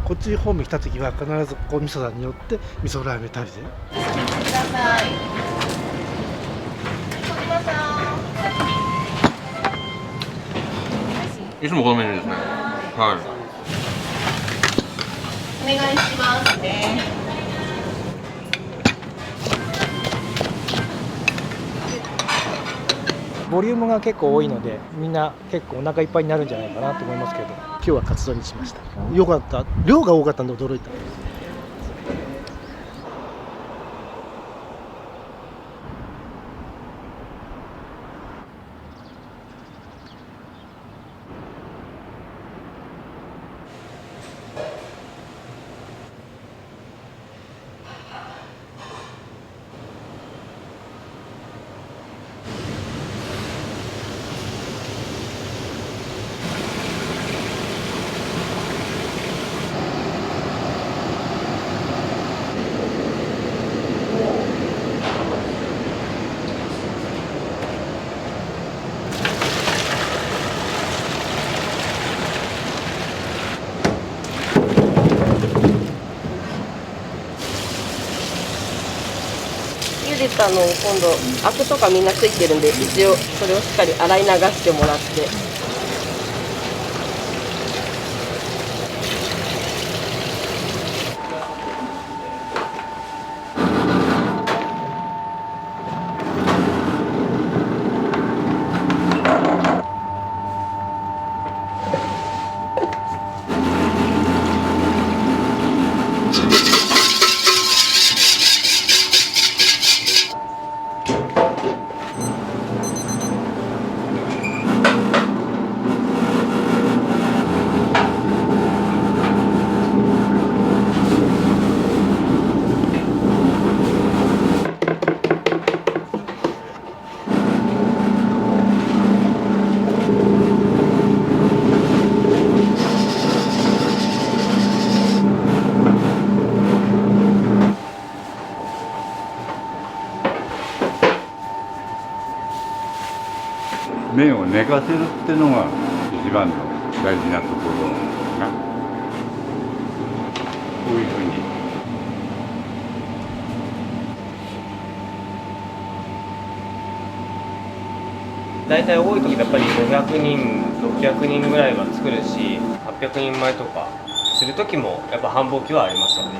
こっち方面来た時は必ずここ味噌さんに寄って味噌ラーメン食べて。ください。小島さん。いつもこのメニューですね。はい。お願いしますね。ボリュームが結構多いので、みんな結構お腹いっぱいになるんじゃないかなと思いますけど、今日はカツ丼にしました。よかった。量が多かったんで驚いた。茹でたのを今度アクとかみんなついてるんで、一応それをしっかり洗い流してもらって。麺を寝かせるっていうのが一番の大事なところかな。こういうふうに。大体多い時でやっぱり500人600人ぐらいは作るし、800人前とかする時もやっぱ繁忙期はありますよね。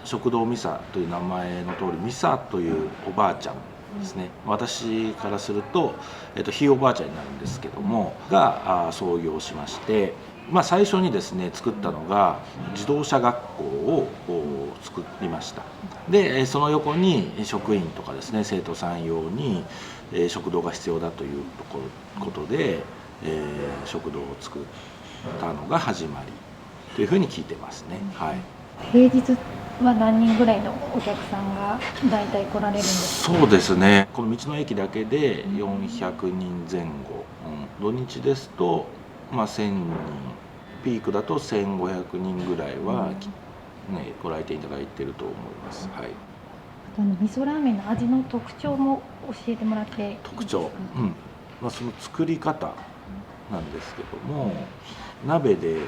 食堂ミサという名前の通り、ミサというおばあちゃんですね、私からすると、ひいおばあちゃんになるんですけどもが創業しまして、最初にですね作ったのが自動車学校を作りました。でその横に職員とかですね生徒さん用に食堂が必要だということで、食堂を作ったのが始まりというふうに聞いてますね。はい。平日は何人ぐらいのお客さんが大体来られるんですか？そうですね、この道の駅だけで400人前後、土日ですと、1000人、ピークだと1500人ぐらいは、ご来店いただいていると思います。はい、あと味噌ラーメンの味の特徴も教えてもらっていいですか？特徴、その作り方なんですけども、鍋で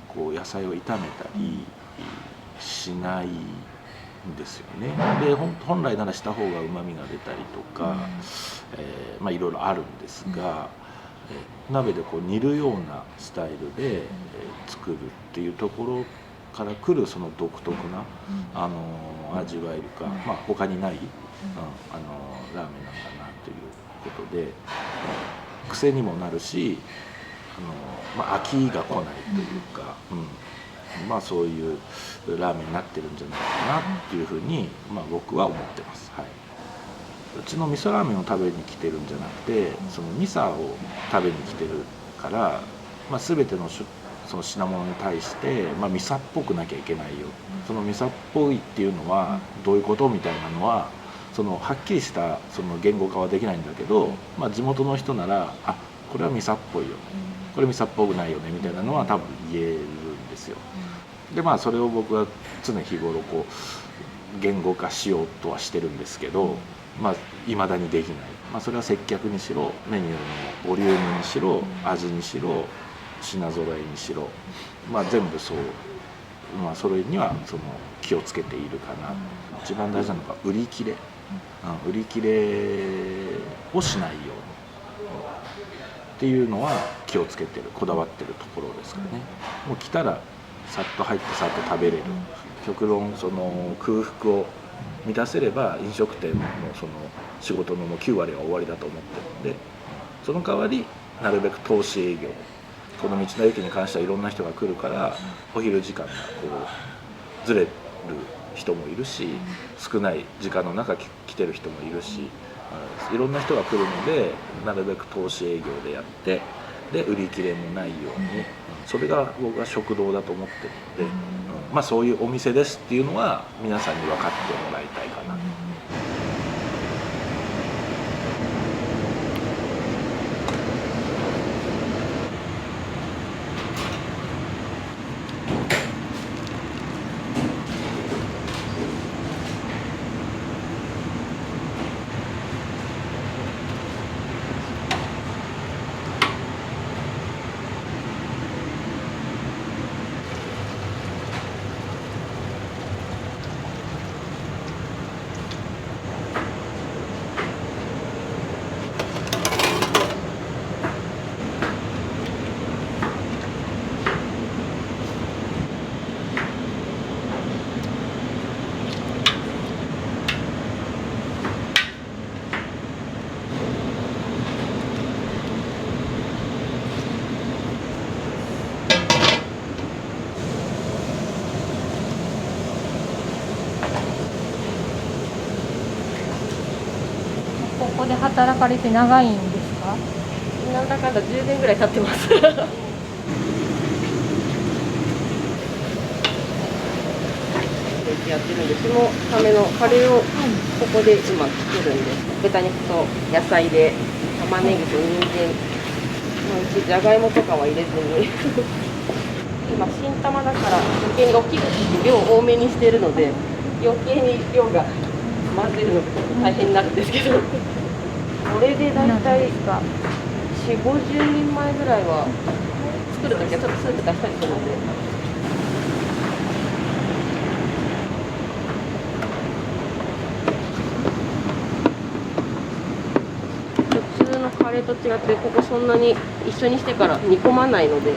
こう野菜を炒めたりしないんですよね。で本来ならした方がうまみが出たりとか、いろいろあるんですが、鍋でこう煮るようなスタイルで、作るっていうところから来るその独特な、味わいが、他にない、ラーメンなんだなということで癖にもなるし、飽きが来ないというか、まあそういうラーメンになってるんじゃないかなっていうふうに、まあ、僕は思ってます。はい、うちの味噌ラーメンを食べに来てるんじゃなくて、その味噌を食べに来てるから、まあ、全てのその品物に対して、まあ、味噌っぽくなきゃいけないよ、その味噌っぽいっていうのはどういうことみたいなのはそのはっきりしたその言語化はできないんだけど、まあ、地元の人ならあこれは味噌っぽいよね、これ味噌っぽくないよねみたいなのは多分言えるんですよ。でまあそれを僕は常日頃こう言語化しようとはしてるんですけど、まあ未だにできない、まあ、それは接客にしろメニューのボリュームにしろ味にしろ品揃えにしろ、まあ、全部そう、まあ、それにはその気をつけているかな。一番大事なのが売り切れ、売り切れをしないようにっていうのは気をつけてる、こだわってるところですかね。もう来たらさっと入ってさっと食べれる、極論その空腹を満たせれば飲食店のその仕事のもう9割は終わりだと思ってるので、その代わりなるべく投資営業、この道の駅に関してはいろんな人が来るからお昼時間がこうずれる人もいるし、少ない時間の中来てる人もいるし、いろんな人が来るのでなるべく投資営業でやってで売り切れもないように、それが僕は食堂だと思ってるので、まあそういうお店ですっていうのは皆さんに分かってもらいたいかな。ここで働かれて長いんですか？なんだかんだ10年ぐらい経ってます。やってるんで、そのためのカレーをここで今作るんです。豚肉と野菜で玉ねぎと人参、うちじゃがいもとかは入れずに今新玉だから余計に大きく切って量多めにしてるので余計に量が混ぜるのが大変になるんですけど、これでだいたい4、50人前ぐらいは作るときはちょっとスープ出したりするので。普通のカレーと違ってここそんなに一緒にしてから煮込まないので。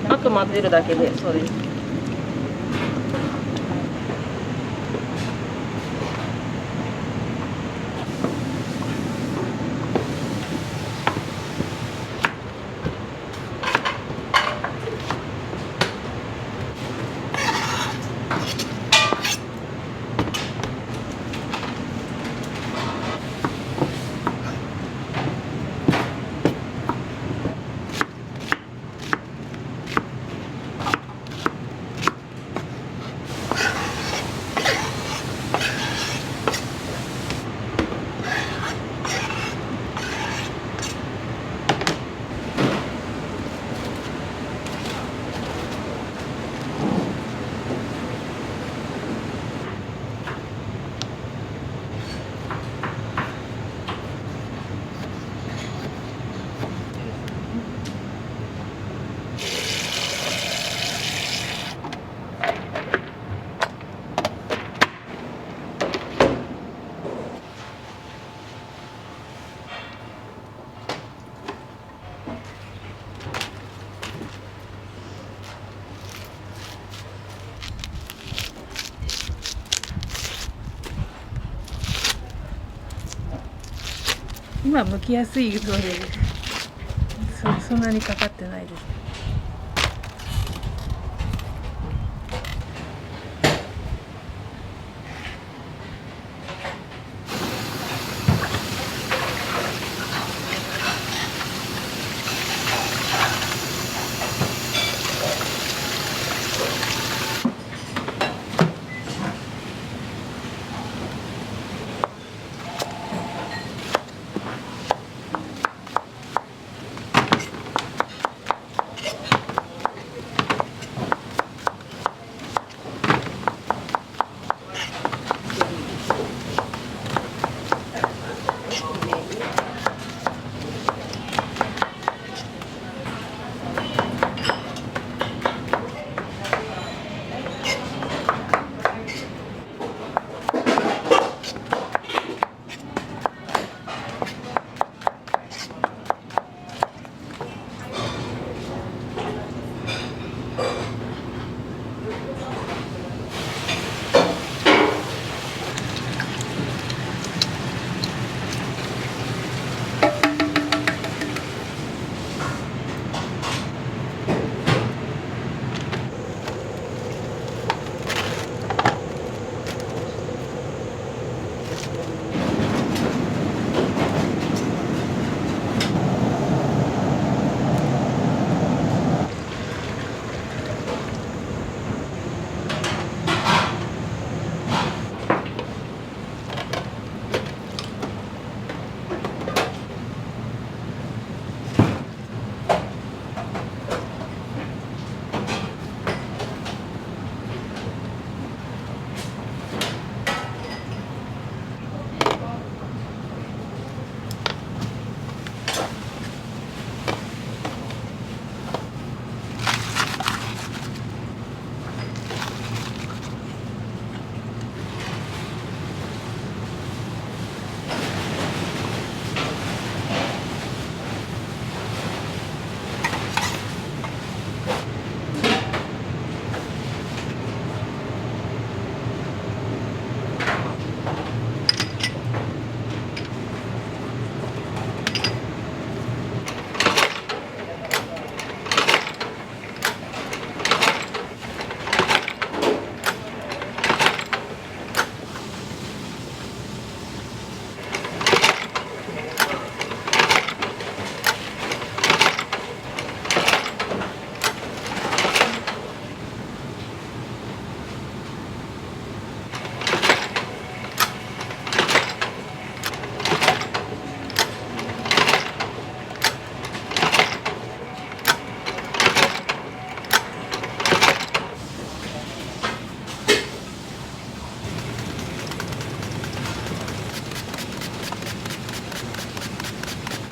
あと混ぜるだけで、そうです。今剥きやすいのでそんなにかかってないです。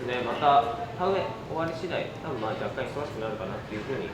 でまた田植え終わり次第多分まあ若干忙しくなるかなっていうふうに。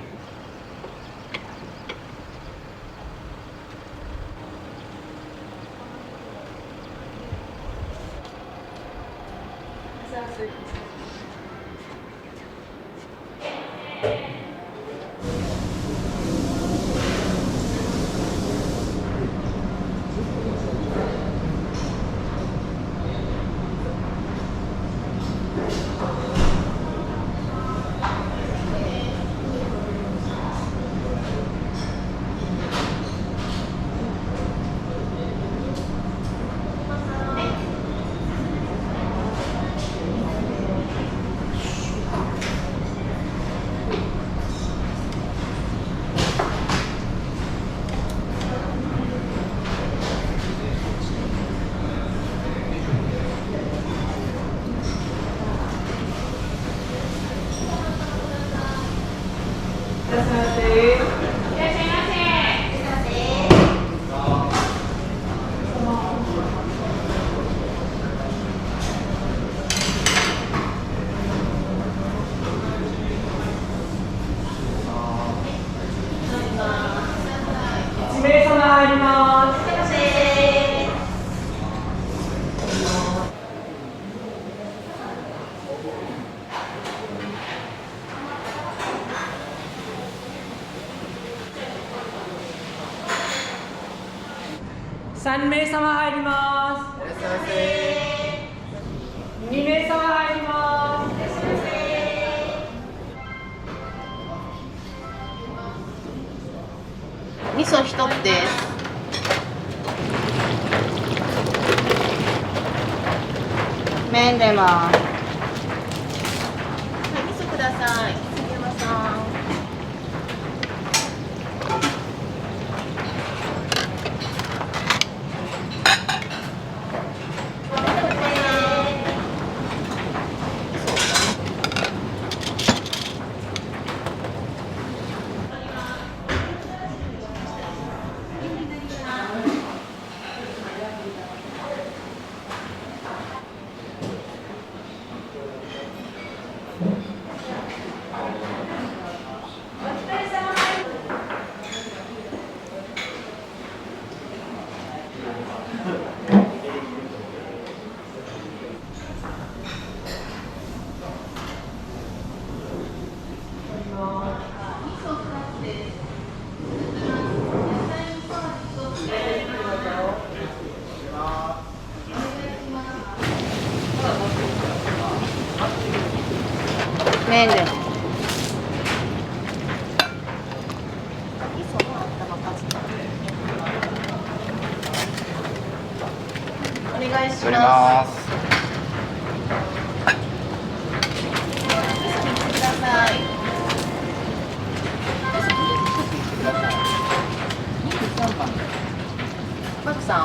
3名様入ります。2名様入ります。味噌1つです。麺出ます。はい、味噌ください。杉山さん。麺です。お願いします。ください。マクさん。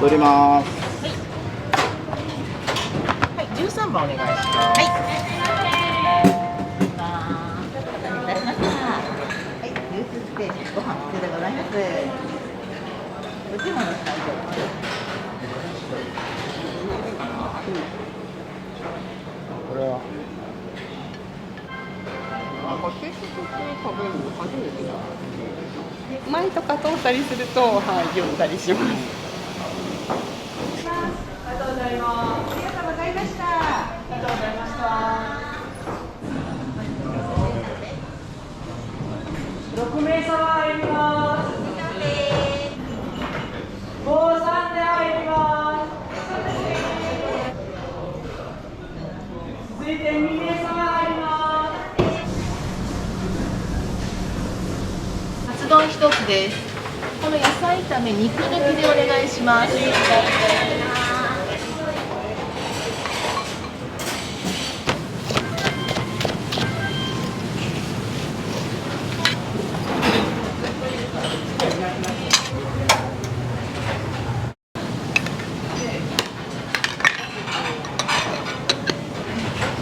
取ります。はい、13番お願いします。はい。流通ステージご飯普通でございます。ご注文ですか？これはこれ定食って食べるの初めてだ。前とか通ったりすると、はい、読んだりします。ありがとうございます。ありがとうございました。ありがとうございました。6名様入ります。もう3で入ります。続いて2名様入ります。カツ丼1つです。この野菜炒め肉抜きでお願いします。お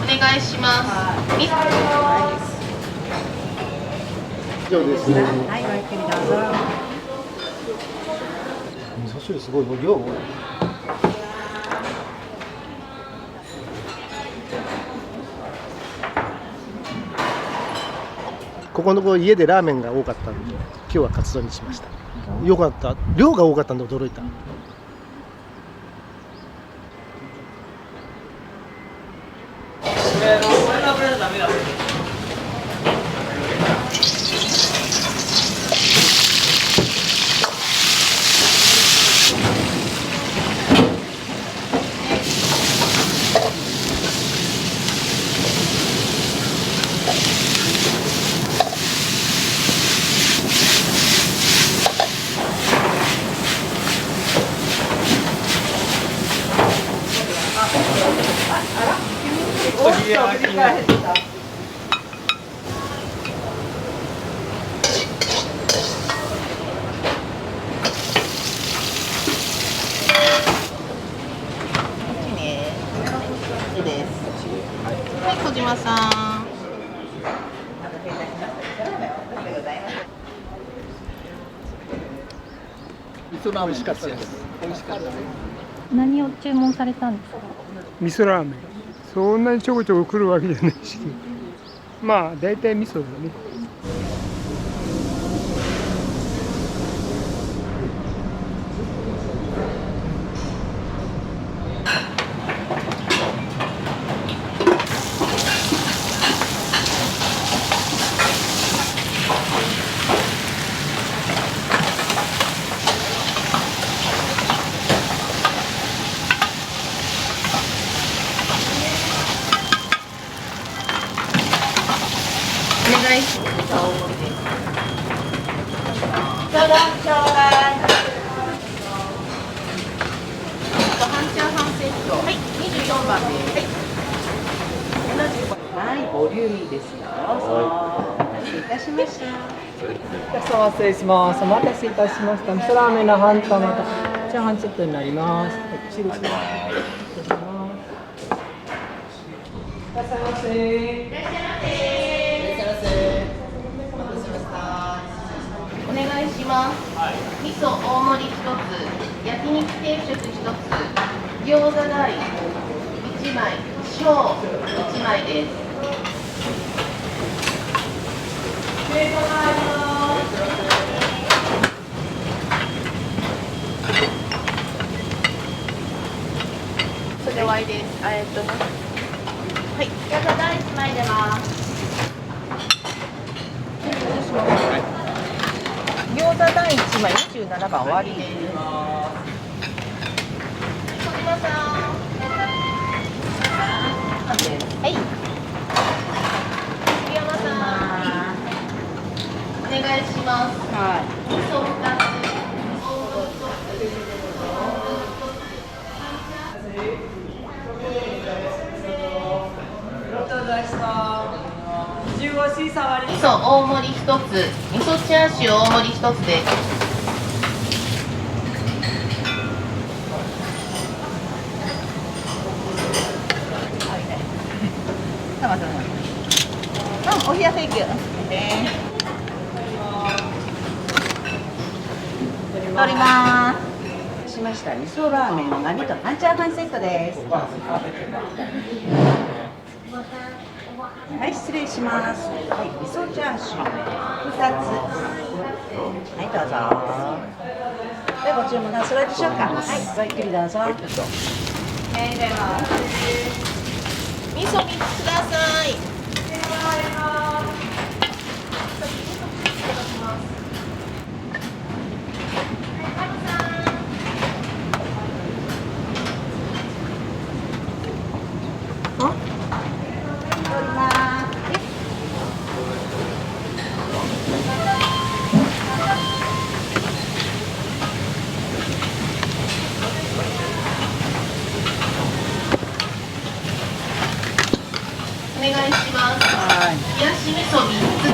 願いします。以上ですね。はい、ごゆっくりどうぞ。味噌汁すごい量多い。ここのところ家でラーメンが多かったんで、今日はカツ丼にしました。よかった。量が多かったんで驚いた。はい、小島さん。味噌ラーメン美味しかったです。美味しかったです。何を注文されたんですか？味噌ラーメン。そんなにちょこちょこ来るわけじゃないし、まあ大体味噌だね。おいします。大盛りです。ちょうだい。半チャーハンセット。はい、24番です。はい、ボリューミーですよ。お待たせいたしました。お客様失礼します。お待たせいたしました。味噌ラーメンの半玉とチャーハンセットになります。はい、失礼します。いらっしゃいませ。いらっしゃいませ。お願いします。味噌大盛り1つ、焼肉定食1つ、餃子大1枚、小1枚です。それで終わりです。はい、餃子大1枚出ます。餃子第1枚27番終わりです。小島さん。はい。杉山さん。お願いします。はい。味噌2つ。味噌大盛り1つ、味噌チャーシュー大盛り1つです。お冷やセーキ取ります。しました味噌ラーメンの何と半チャーハンセットです。はい、失礼します。はい、味噌チャーシュー2つ。はい、どうぞ。で、ご注文がお揃いでしょうか。はい、ごゆっくりどうぞ。味噌3つください。お願いします。冷やし味噌3つ。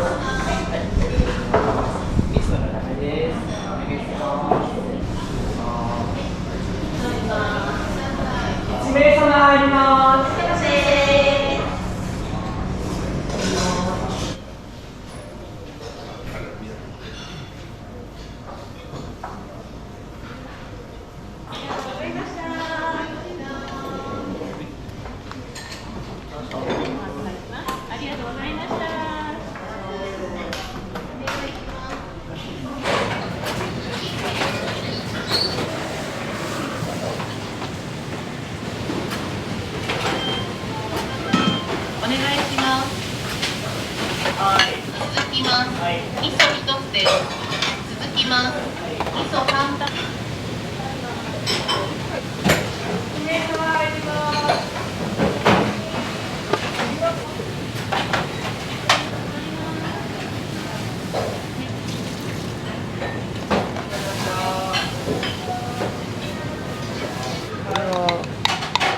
1名様入ります。続きます。味噌1つです。続きます。味噌半玉。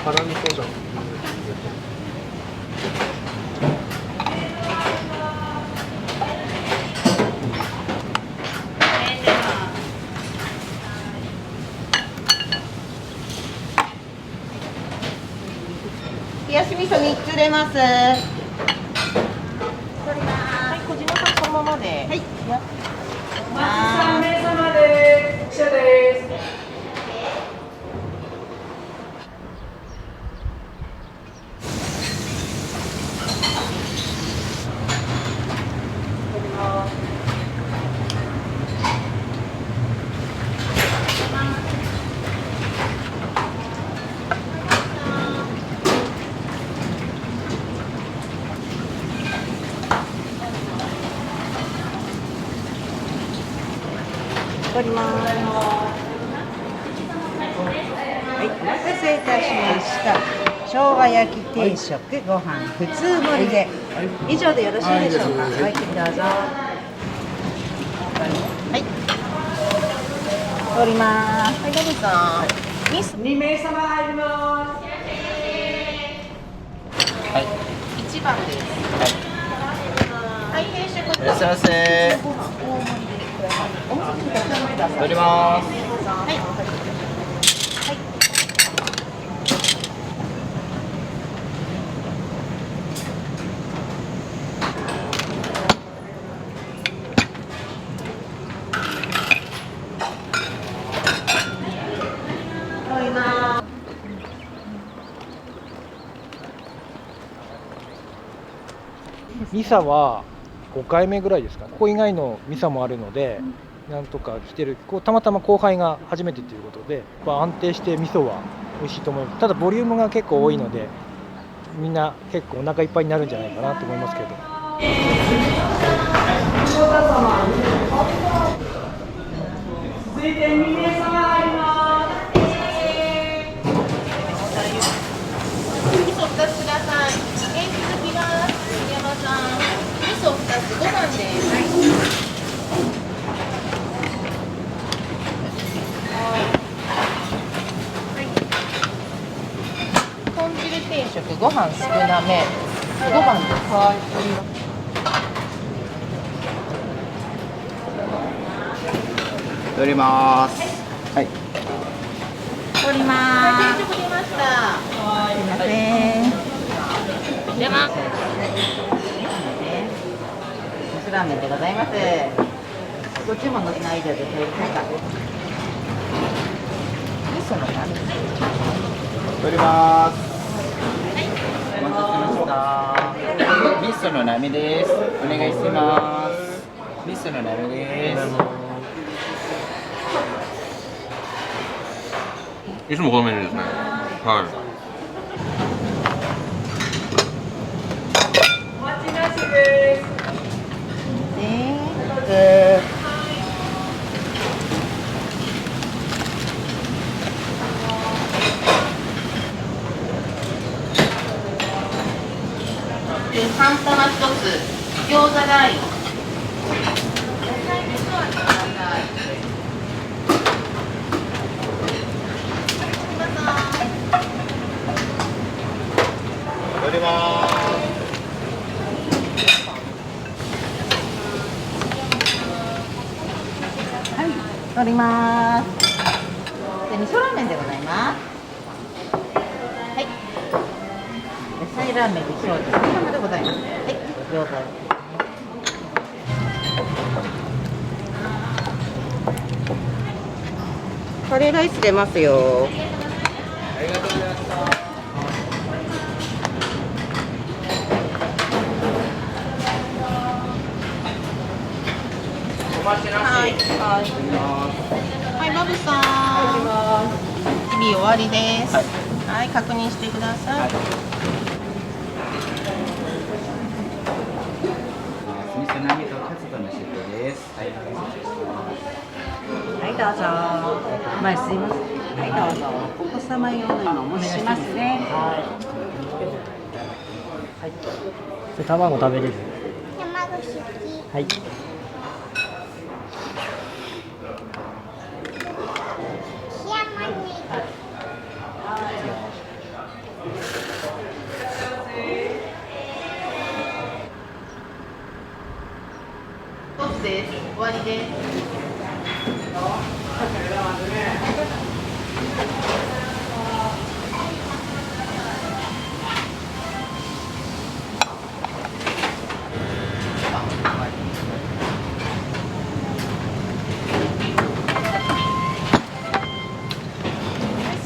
辛味噌じゃん。冷やし味噌3つ入れます。はい、小島さんそのままで。はい。3名様です。記者です。取ります。はい、お待たせいたしました。生姜焼き定食、ご飯普通盛りで、以上でよろしいでしょうか。はい、どうぞ。はい。通ります。はい、ダブさん。ミス。2名様入ります。はい。 1番です。はい、定食。いらっしゃいませ。取ります。はい。ミサは5回目ぐらいですかね。ここ以外のミサもあるので、なんとか来てる。たまたま後輩が初めてということで、安定して味噌は美味しいと思います。ただボリュームが結構多いので、みんな結構お腹いっぱいになるんじゃないかなと思いますけど。続いて2名様入ります。味噌2つください。続きます。山さん。味噌2つ5番です。豚汁定食ご飯少なめ5番です。取ります。はい。通ります。定食出ました。すみません。出ます。味噌ラーメンでございます。ご注文の品以上で取りますか。味噌のラーメン。取ります。お待たせしました。味噌の波です。お願いします。味噌の波です。いつもこのメニューですね。はい。お待ちなしです。半玉1つ、餃子大。取ります。はい、取ります。で、味噌ラーメンでございます。はい。野菜ラーメン味噌味3玉でございます。はい、餃子。カレーライス出ますよ。ありがとうございました。お待ちなし。はい、バブさん。日々終わりです。はい、確認してください。味噌並とカツ丼のセットです。はい、はい、どうぞ。前すいません。はい、どうぞ。お子様用のお持ちしますね。はい。それ卵食べれる。卵好き。はい。一つです。終わりです。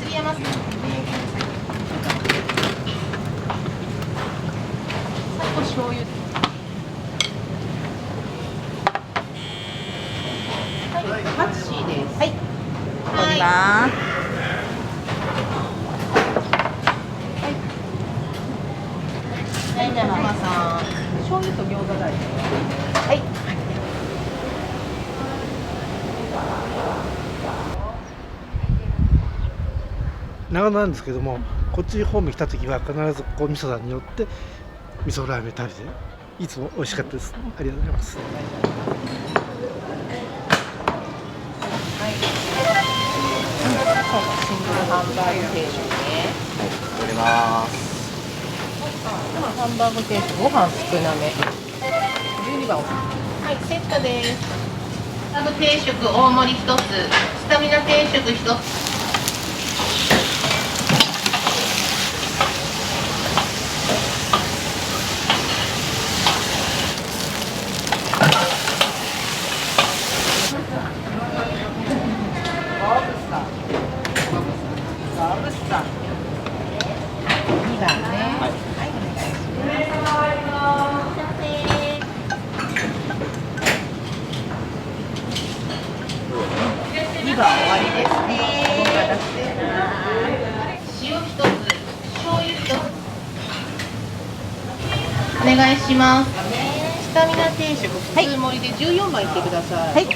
杉山さん。最後醤油。マッチーです。はい。取ります。はい、じゃあママさん。醤油と餃子大。はい。長野なんですけども、こっち方面来た時は必ずここ味噌さんによって味噌ラーメン食べていつも美味しかったです。ありがとうございます。シングルハンバーグ定食ね。取れます。ハンバーグ定食、ご飯少なめ。12番。はい、セットです。サブ定食大盛り1つ、スタミナ定食1つ。2番終わりですね。塩1つ、醤油1つ。お願いします。スタミナ定食普通盛りで14番いってください。はい。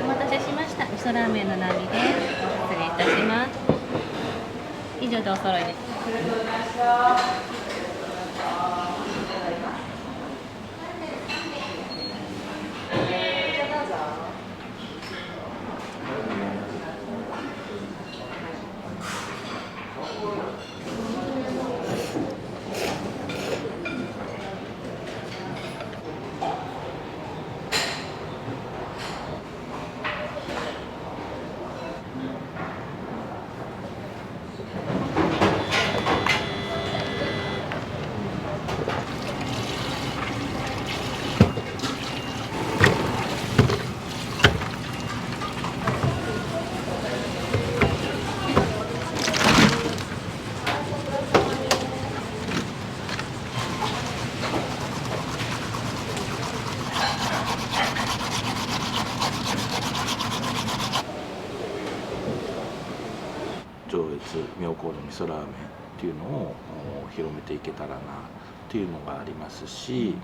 お待たせしました。味噌ラーメンの並です。失礼いたします。以上でお揃いです。上越妙高の味噌ラーメンっていうのを広めていけたらなっていうのがありますし、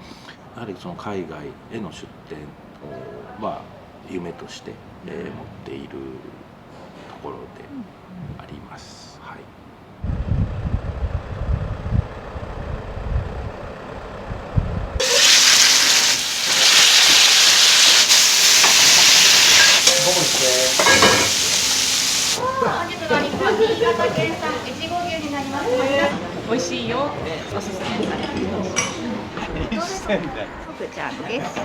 やはりその海外への出店を夢として持っているところであります。はい。本日のお肉は新潟県産越後牛になります。美味しいよっておすすめされています。福ちゃんです。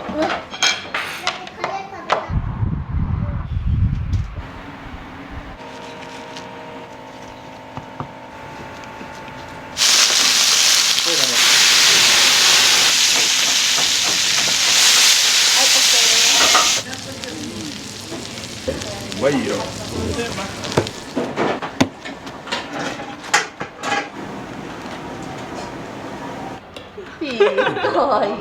うまいよ。かわいい。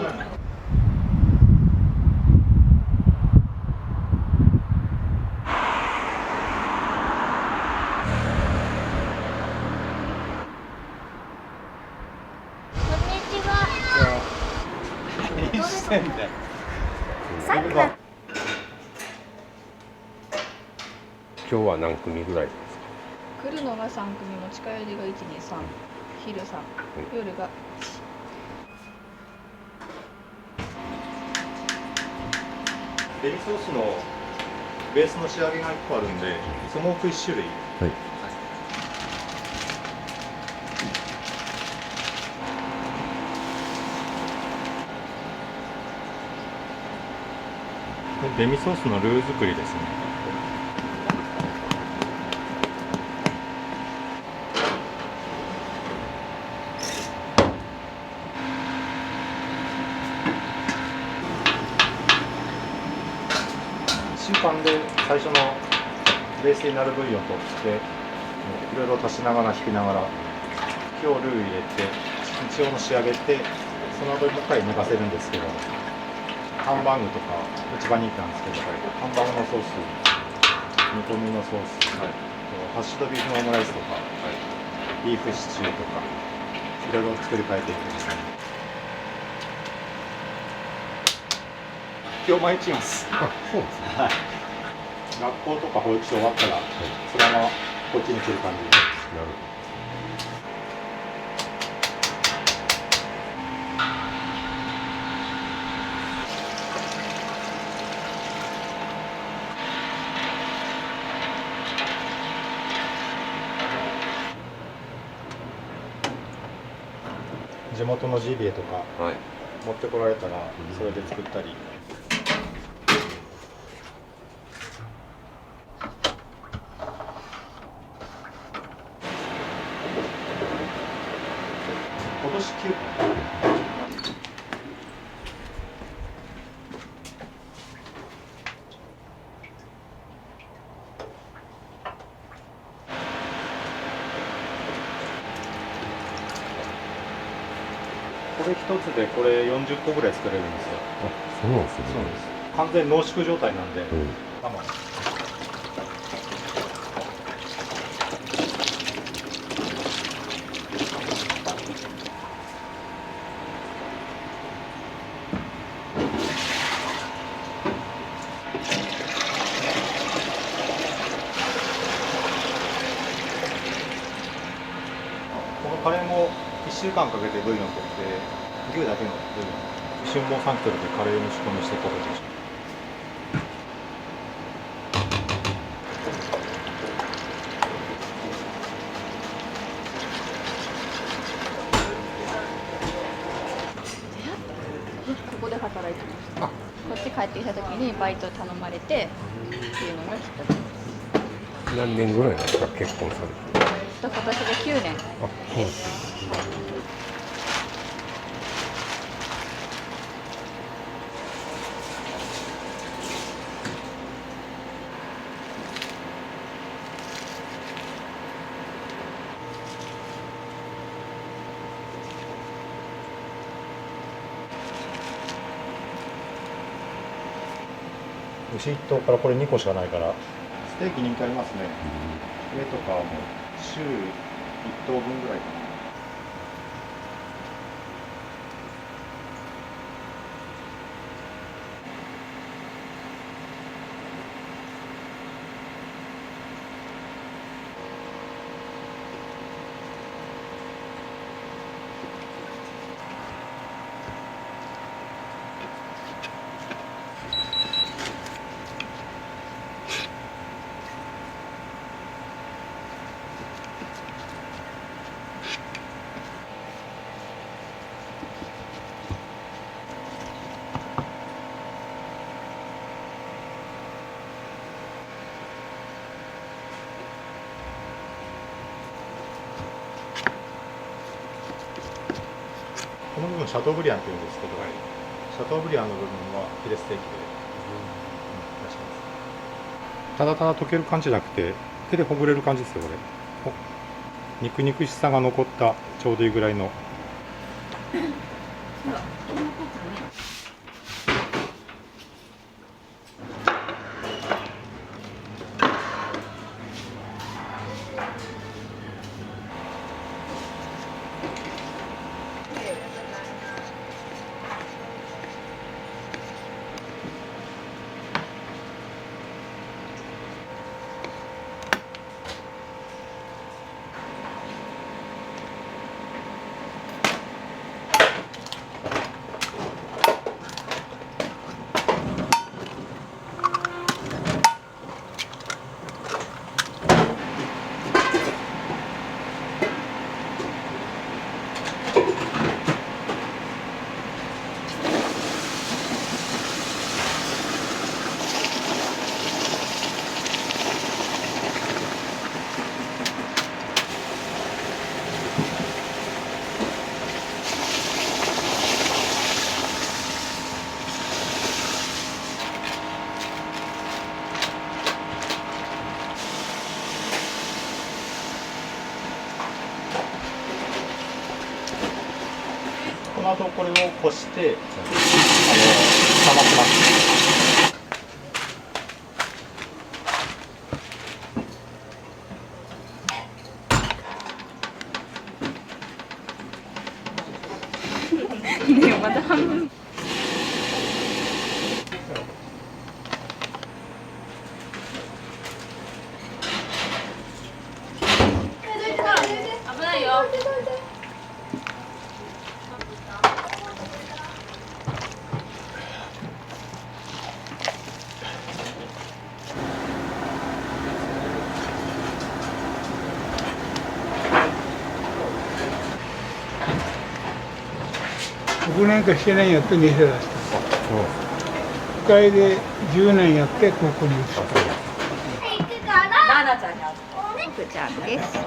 今日は何組ぐらいですか？来るのが3組、持ち帰りが1、2、3、昼3、夜がデミソースのベースの仕上げが1個あるんで、スモーク1種類。はい。デミソースのルー作りですね。1週間で最初のベースになる部位を取っていろいろ足しながら引きながら今日ルー入れて一応の仕上げてその後もう一回寝かせるんですけど、ハンバーグとか一番人気なんですけど、ハンバーグのソース、煮込みのソース、ハッシュドビーフのオムライスとか、ビーフシチューとかいろいろ作り変えていくんですね。今日毎日います。あ、そうですね。はい。学校とか保育所終わったら、そのままこっちに来る感じです。なるほど。地元のジビエとか持ってこられたらそれで作ったり、今年9回。これ一つでこれ40個ぐらい作れるんですよ。そうなんですね。そうです。完全濃縮状態なんで、我慢。このカレーも1週間かけてブイヨン取って牛だけのブイヨン春毛3キロでカレーの仕込みしてこれでしょ。ここで働いてました。こっち帰ってきた時にバイト頼まれてっていうのがきっかけです。何年ぐらいなんですか、結婚されて。今年で9年。あ、そうですね。牛1頭からこれ2個しかないからステーキ人気ありますね。上とかはもう週1頭分ぐらいかな。この部分シャトーブリアンっていうんですけど、シャトーブリアンの部分はヒレステーキで出します。ただただ溶ける感じじゃなくて手でほぐれる感じですよこれ。肉々しさが残ったちょうどいいぐらいの。この後これをこして冷まします。まだ半分。危ないよ。6年か7年やって店出した。都会で10年やってここに移った。ナナちゃんに会う。福ちゃんです。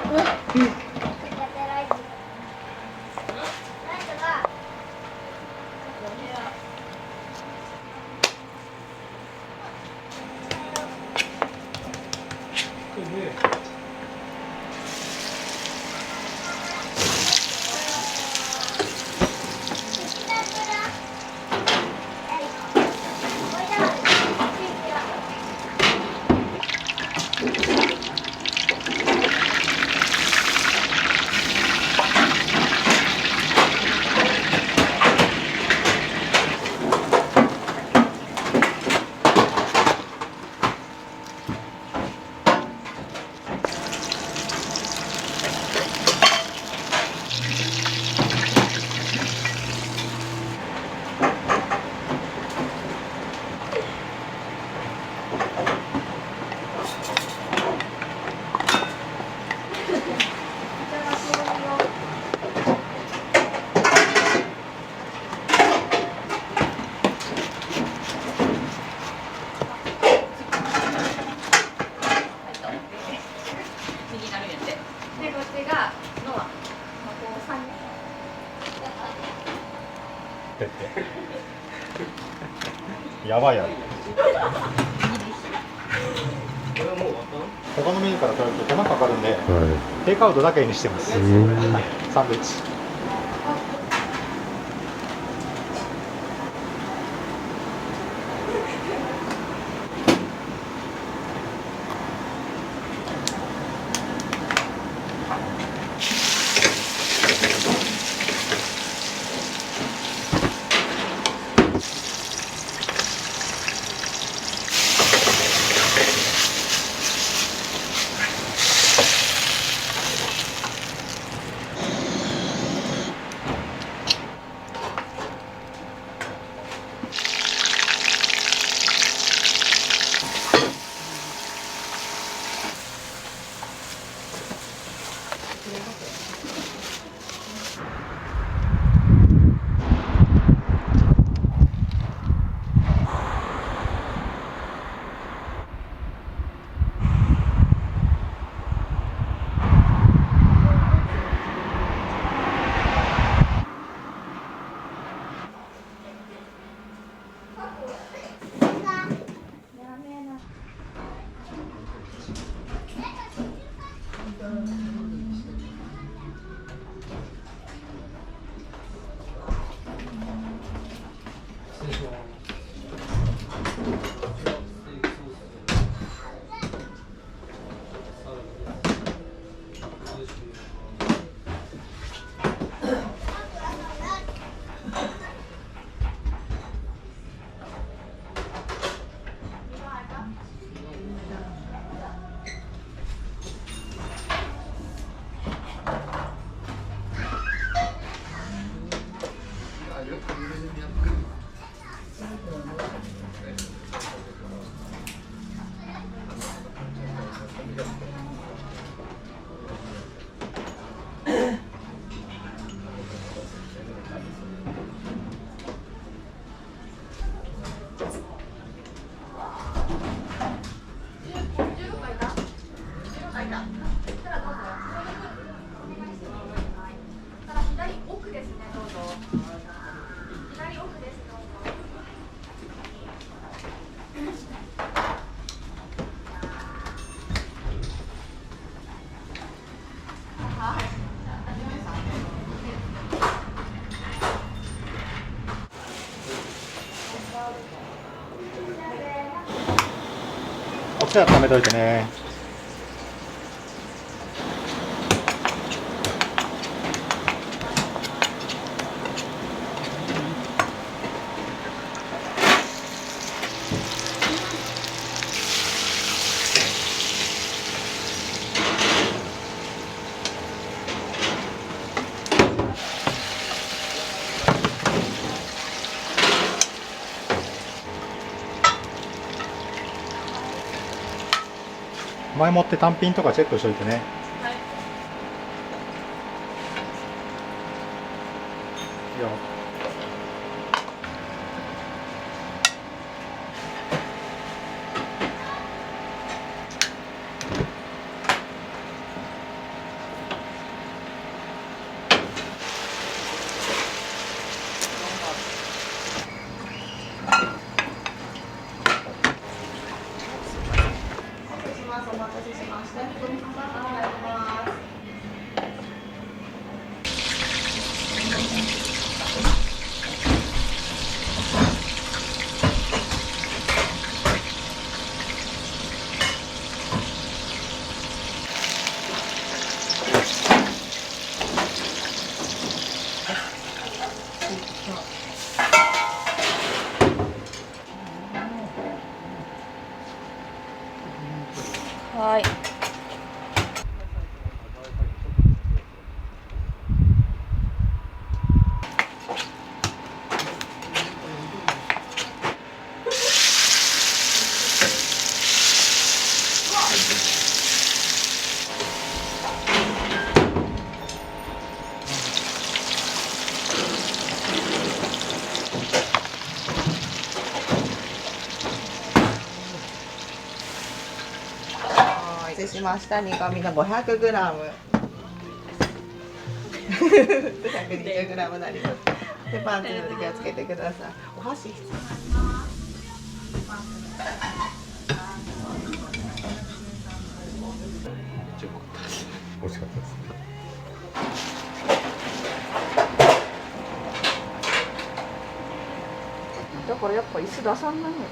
やばいやろ。他のメニューから取ると手間かかるんで、テイクアウトだけにしてます。サンドイッチ。お茶温めといてね。前もって単品とかチェックしといてね。いいよ。お待たせしました。はい。失礼しました。煮込みの500グラム。520グラムになります。で、パンチの時気をつけてください。お箸必要。美味しかったです。だからやっぱ椅子出さんないのよ。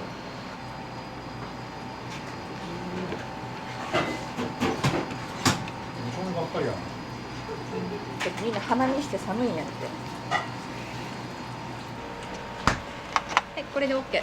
みんな鼻にして寒いんやって。はい、これで OK。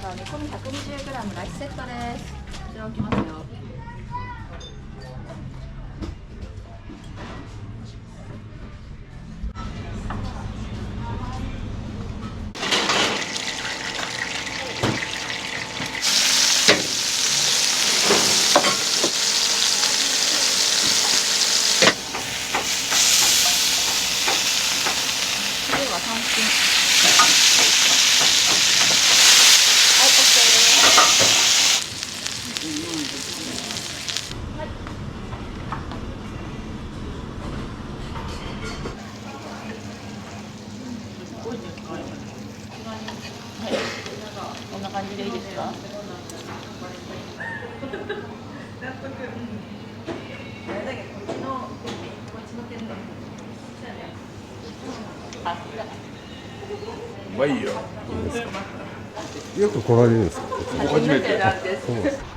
煮込み 120g ライスセットです。こちら置きますよ。次は単品。こんな感じでいいですか？まあいいよ。よく来られるんですか？初めてなんです。そうです。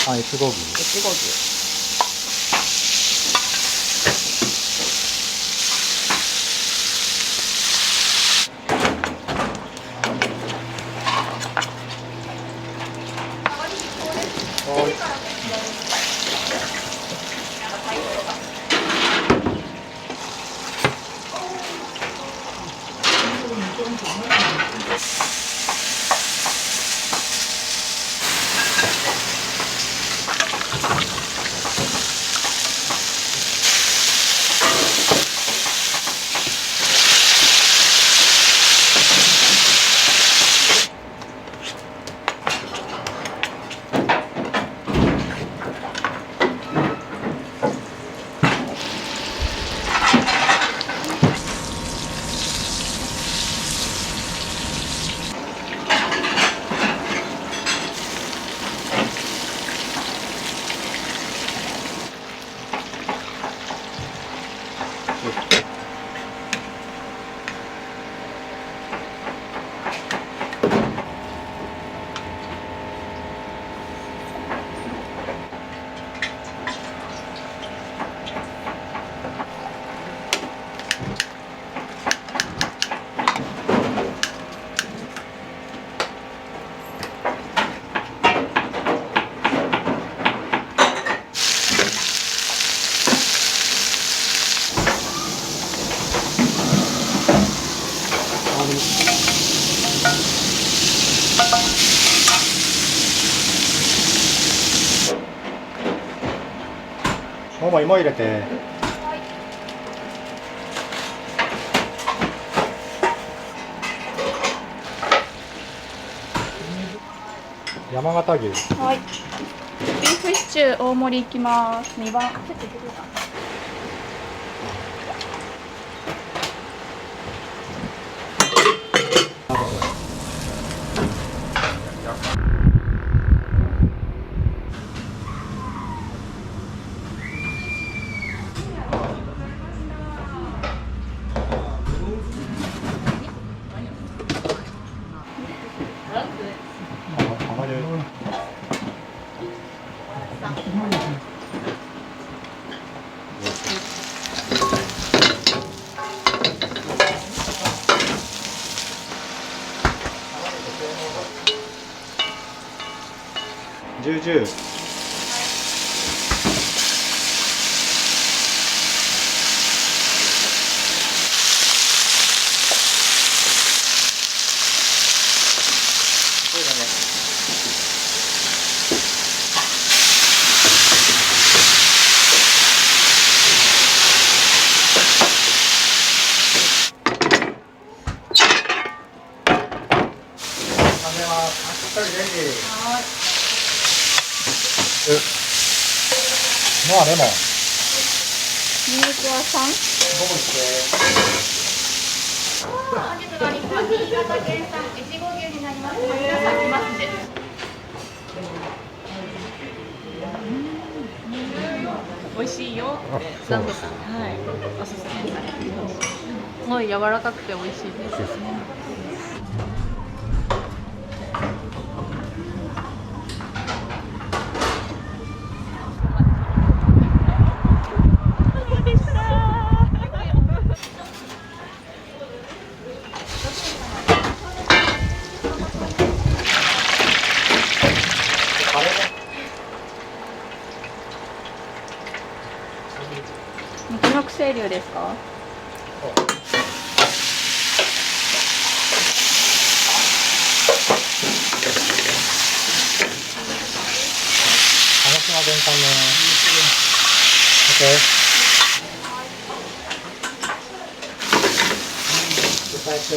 あ、越後牛。越後牛。もも芋入れて。山形牛。はい。ビーフシチュー大盛りいきます。2番。10。ノアレモン。ニンニクは3。5分して。本日の日本新潟県産越後牛になります。こちら先きますね。美味しいよってサンドさん、はい、おすすめされてます。すごい柔らかくて美味しいです。肉の清流ですか？鹿児島全般ね。OK。生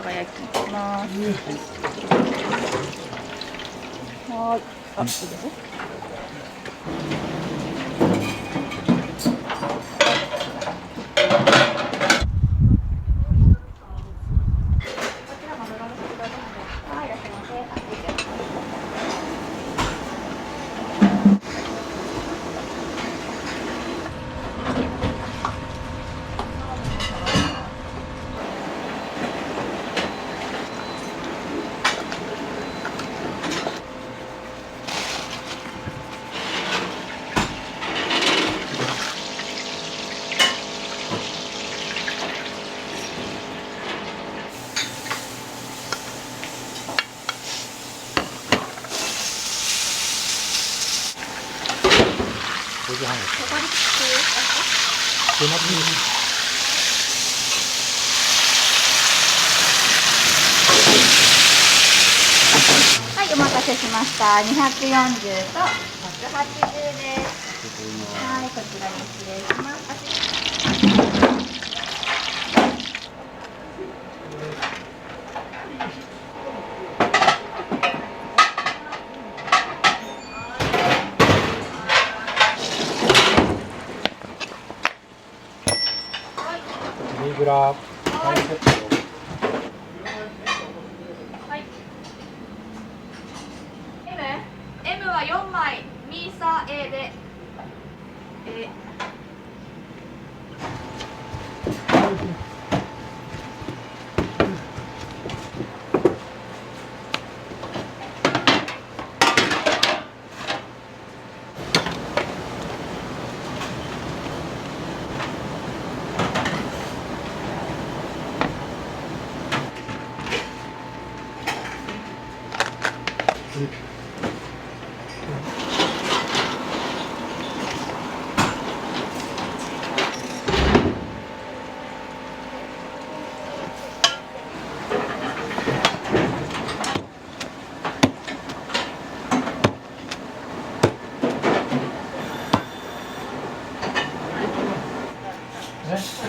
姜焼きいきます。はい。あ、いいですね。5時半です。はい、お待たせしました。240と180です。はい、こちらに失礼します。ミーグラ。M は4枚、ミ B サ A で A。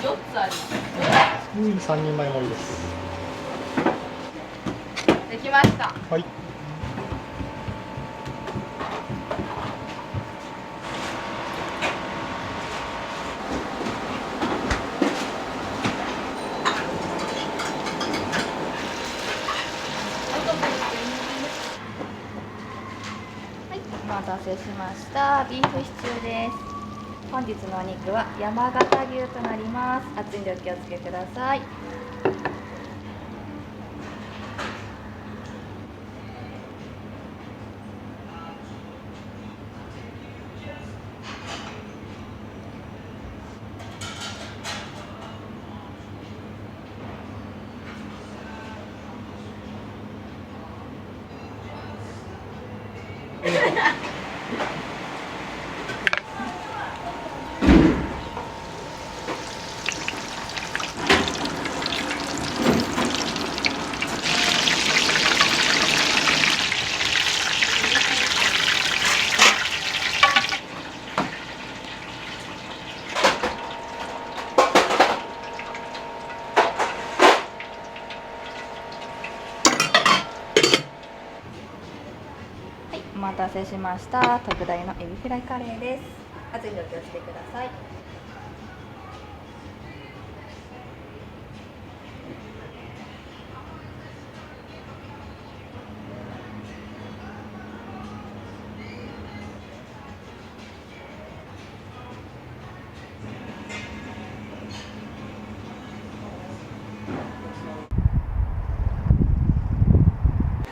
4つあります。3人前盛りです。できました。はい。お待たせしました。ビーフシチューです。本日のお肉は山形牛となります。熱いんでお気をつけください。お待たせしました。特大のエビフライカレーです。熱いんでお気をつけください。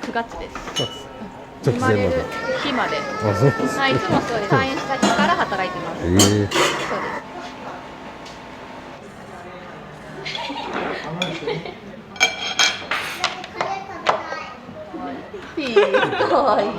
9月です。直前まで生まれる日まで。あそうですはい、いつもそうです。退院した日から働いてます。そうです。かわいい。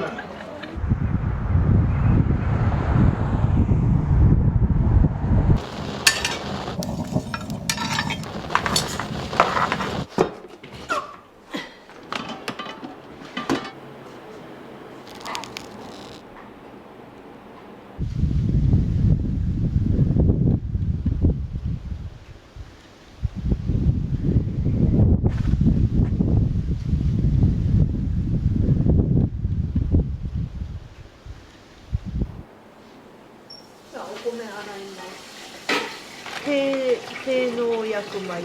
お米洗います。低農薬米。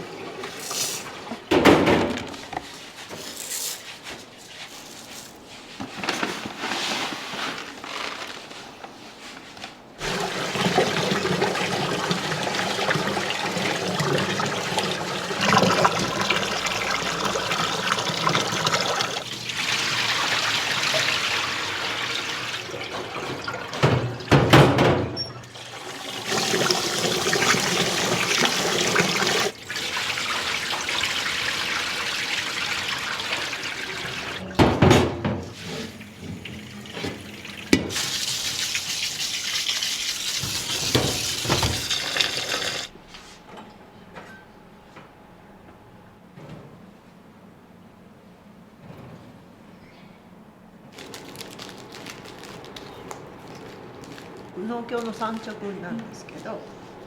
農協の産直なんですけど、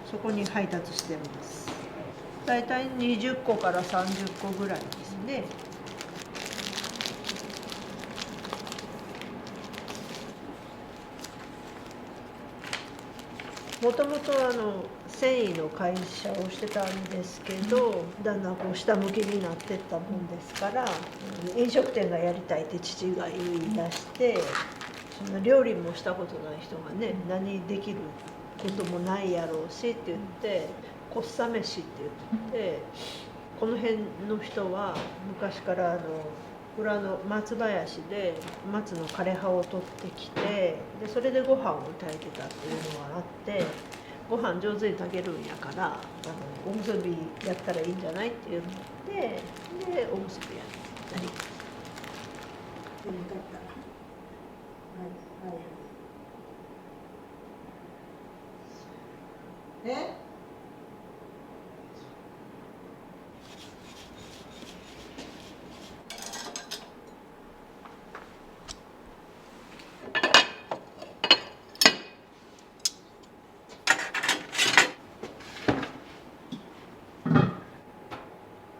そこに配達してます。だいたい20個から30個ぐらいですね。もともと繊維の会社をしてたんですけど、だんだんこう下向きになってったもんですから、飲食店がやりたいって父が言い出して、料理もしたことない人がね、何できることもないやろうしって言ってこっさ飯って言って、この辺の人は昔から裏の松林で松の枯れ葉を取ってきて、でそれでご飯を炊いてたっていうのがあって、ご飯上手に炊けるんやからおむすびやったらいいんじゃないって言って、でおむすびやったり。え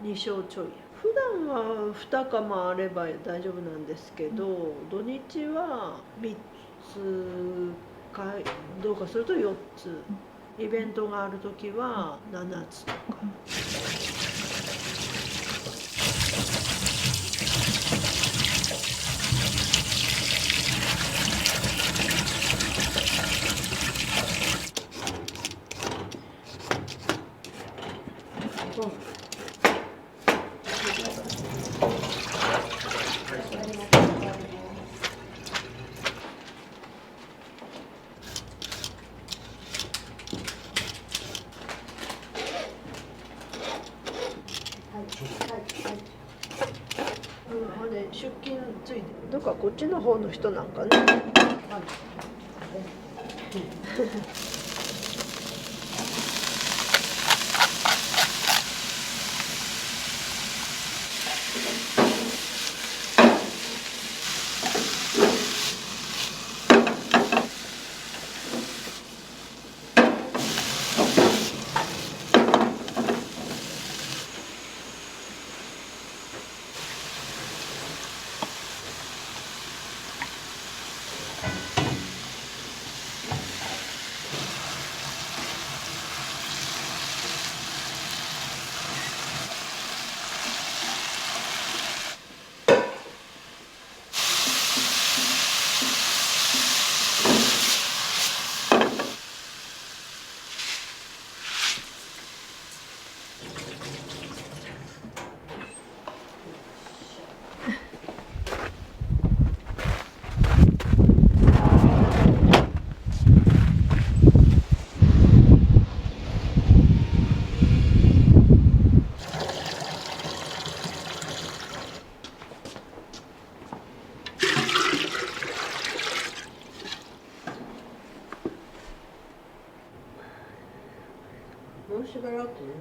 ？2升ちょい。普段は2釜あれば大丈夫なんですけど、土日は3つかどうかすると4つ、イベントがある時は7つとか。出勤ついてどっかこっちの方の人なんかね。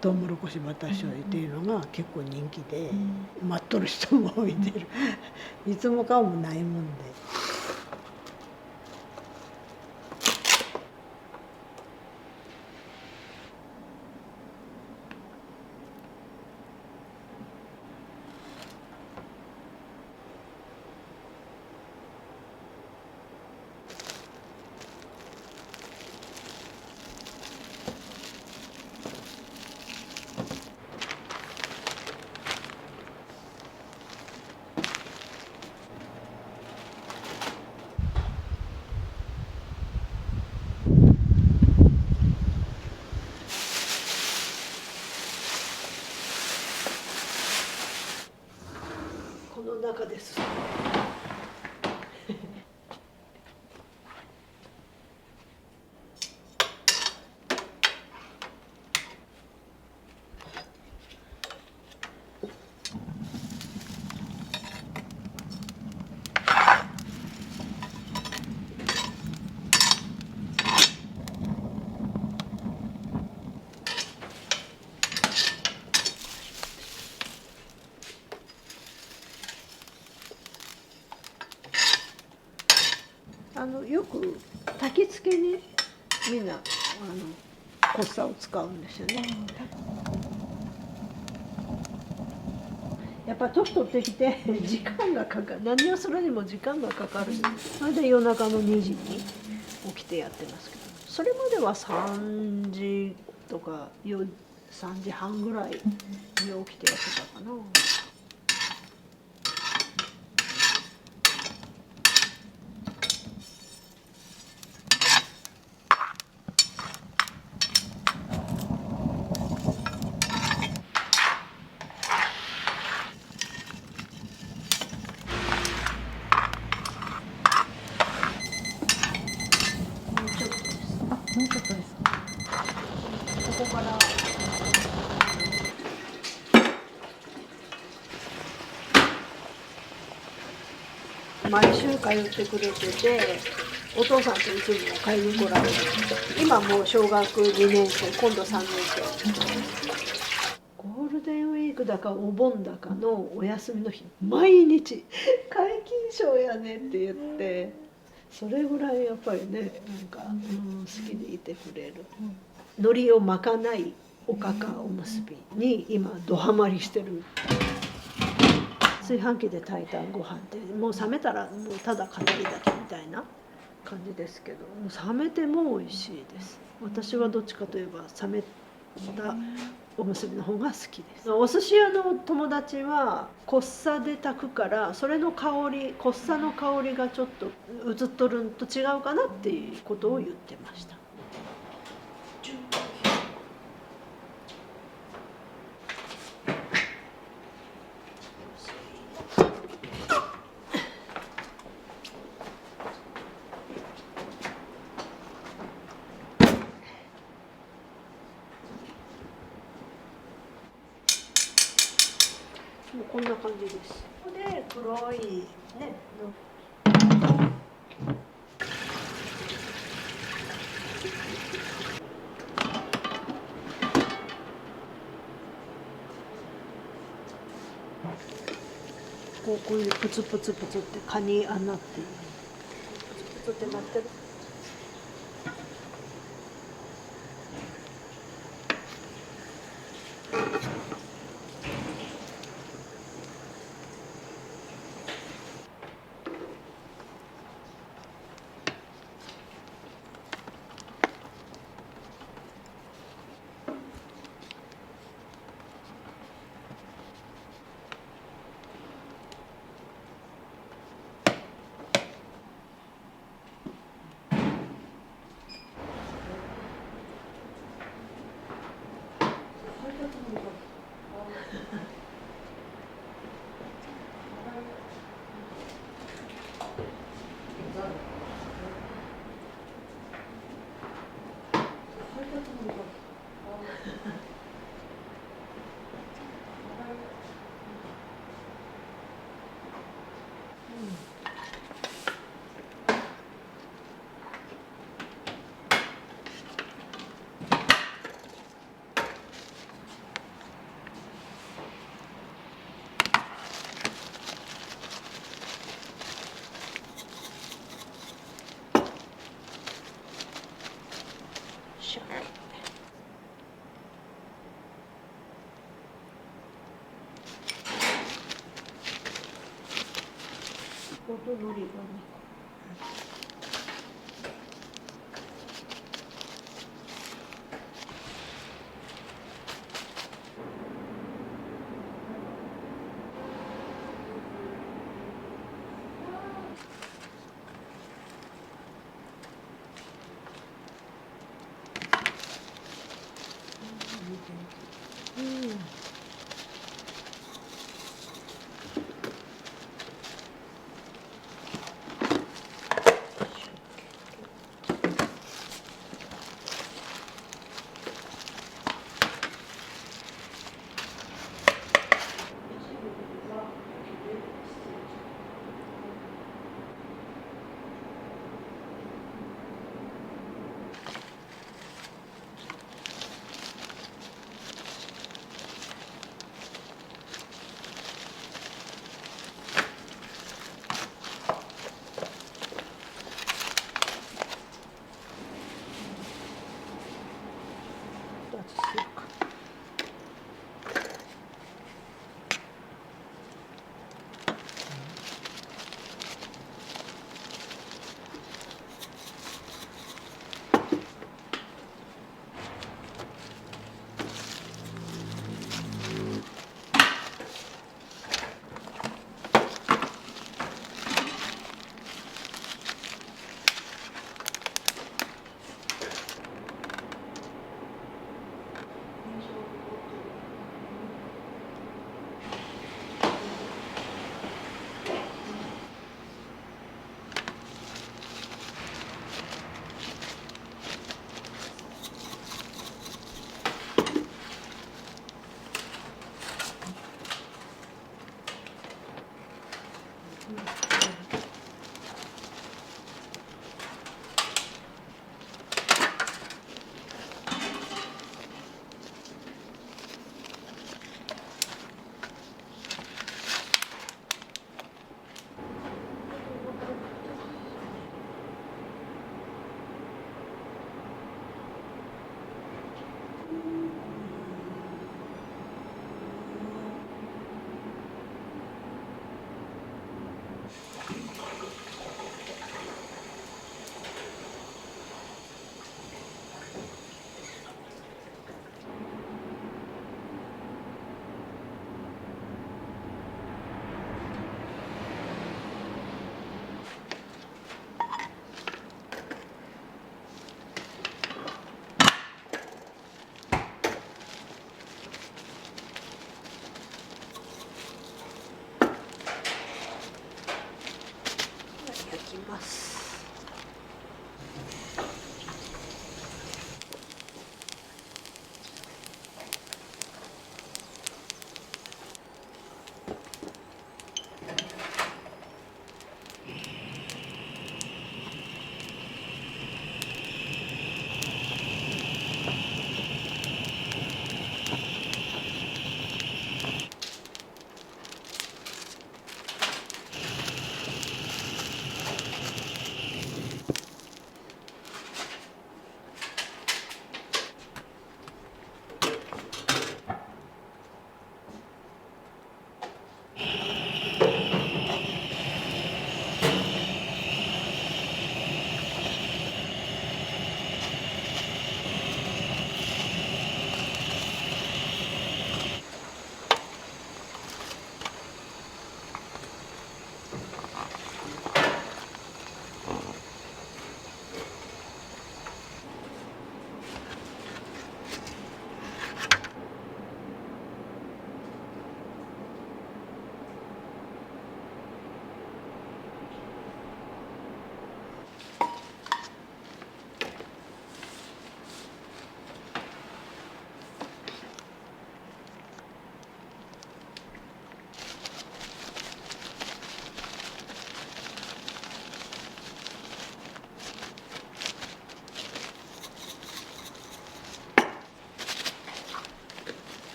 トウモロコシバター醤油っていうのが結構人気で、待っとる人も置いてる。いつも買うもないもんで。この中です。よく焚き付けにみんなコッサを使うんですよね。やっぱ年取ってきて時間がかかる、何をするにも時間がかかる。それで夜中の2時に起きてやってますけど、それまでは3時とか3時半ぐらいに起きてやってたかな。もうちょっとですか。ここから毎週通ってくれてて、お父さんといつも買いに来られる。今もう小学2年生、今度3年生。ゴールデンウィークだかお盆だかのお休みの日、毎日皆勤賞やねって言って、それぐらいやっぱりね、なんか、好きでいてくれる。海苔を巻かないおかかおむすびに今ドハマりしてる。炊飯器で炊いたご飯ってもう冷めたらもうただ語りだけみたいな感じですけど、もう冷めても美味しいです。私はどっちかといえば冷めたおむすびの方が好きです。お寿司屋の友達はこっさで炊くから、それの香り、こっさの香りがちょっと移っとるんと違うかなっていうことを言ってました。もうこんな感じです。ここで黒いね。こういうプツプツプツってカニ穴っていうプツプツってなってる。と海苔がね。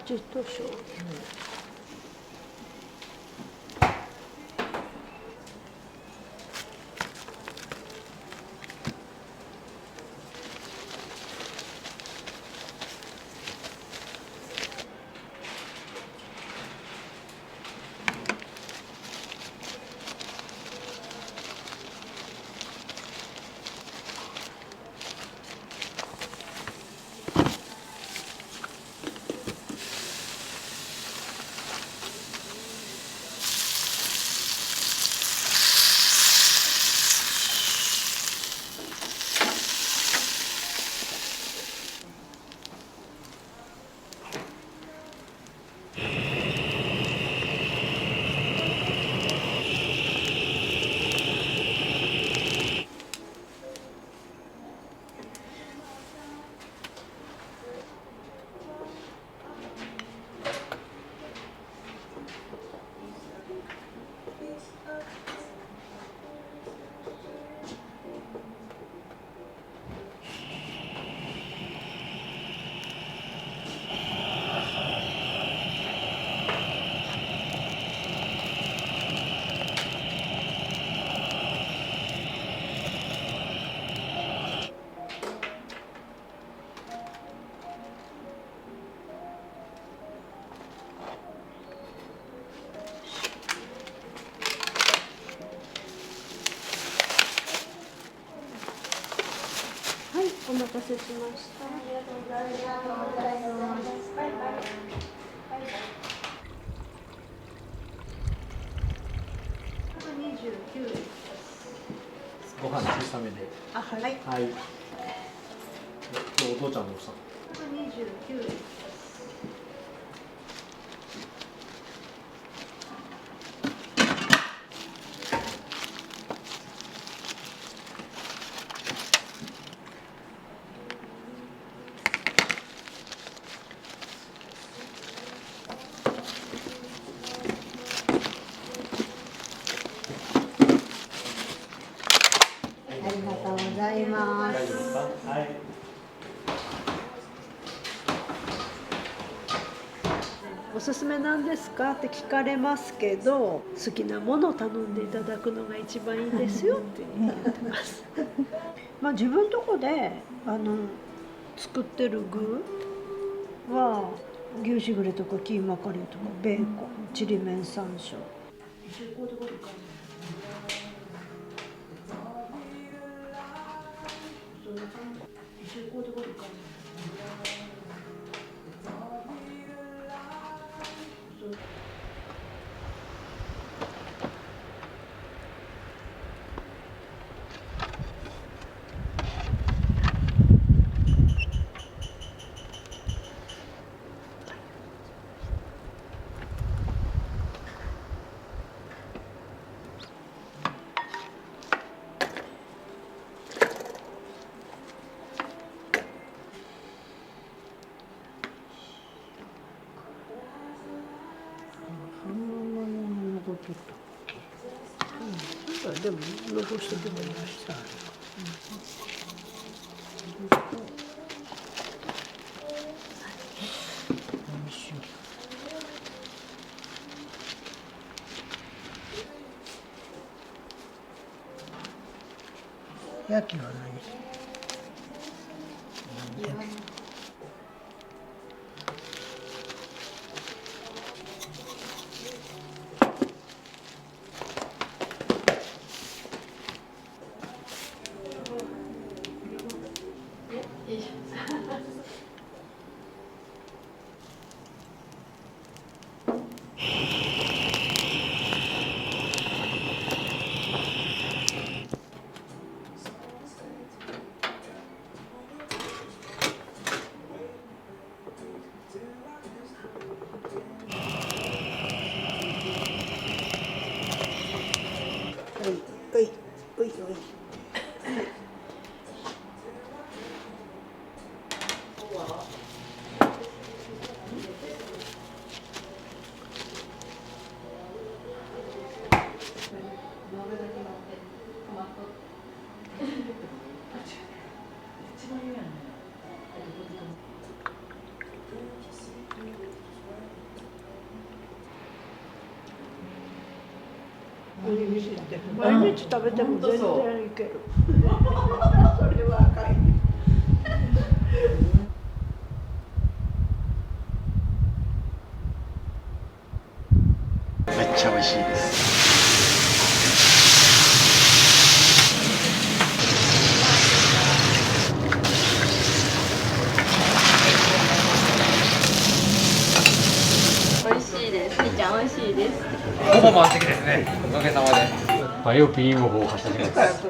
口としょう。お待たせしました。ありがとうございます。バイバイ。29です。ご飯小さめで。あ、はい。はい。今日お父ちゃんどうしたの29です。ありがとうございます。大丈夫ですか？はい。おすすめなんですかって聞かれますけど、好きなものを頼んでいただくのが一番いいですよって言ってます。まあ自分とこで作ってる具は牛しぐれとかキーマカレーとかベーコン、ちりめん山椒。でも残しておけばいいました。焼きは何？ウニ飯って毎日食べても全然いける。それは赤い。めっちゃ美味しいです。美味しいです。みーちゃん美味しいです。ほぼ満席ですね。おかげさまで。バイオピンを発射します。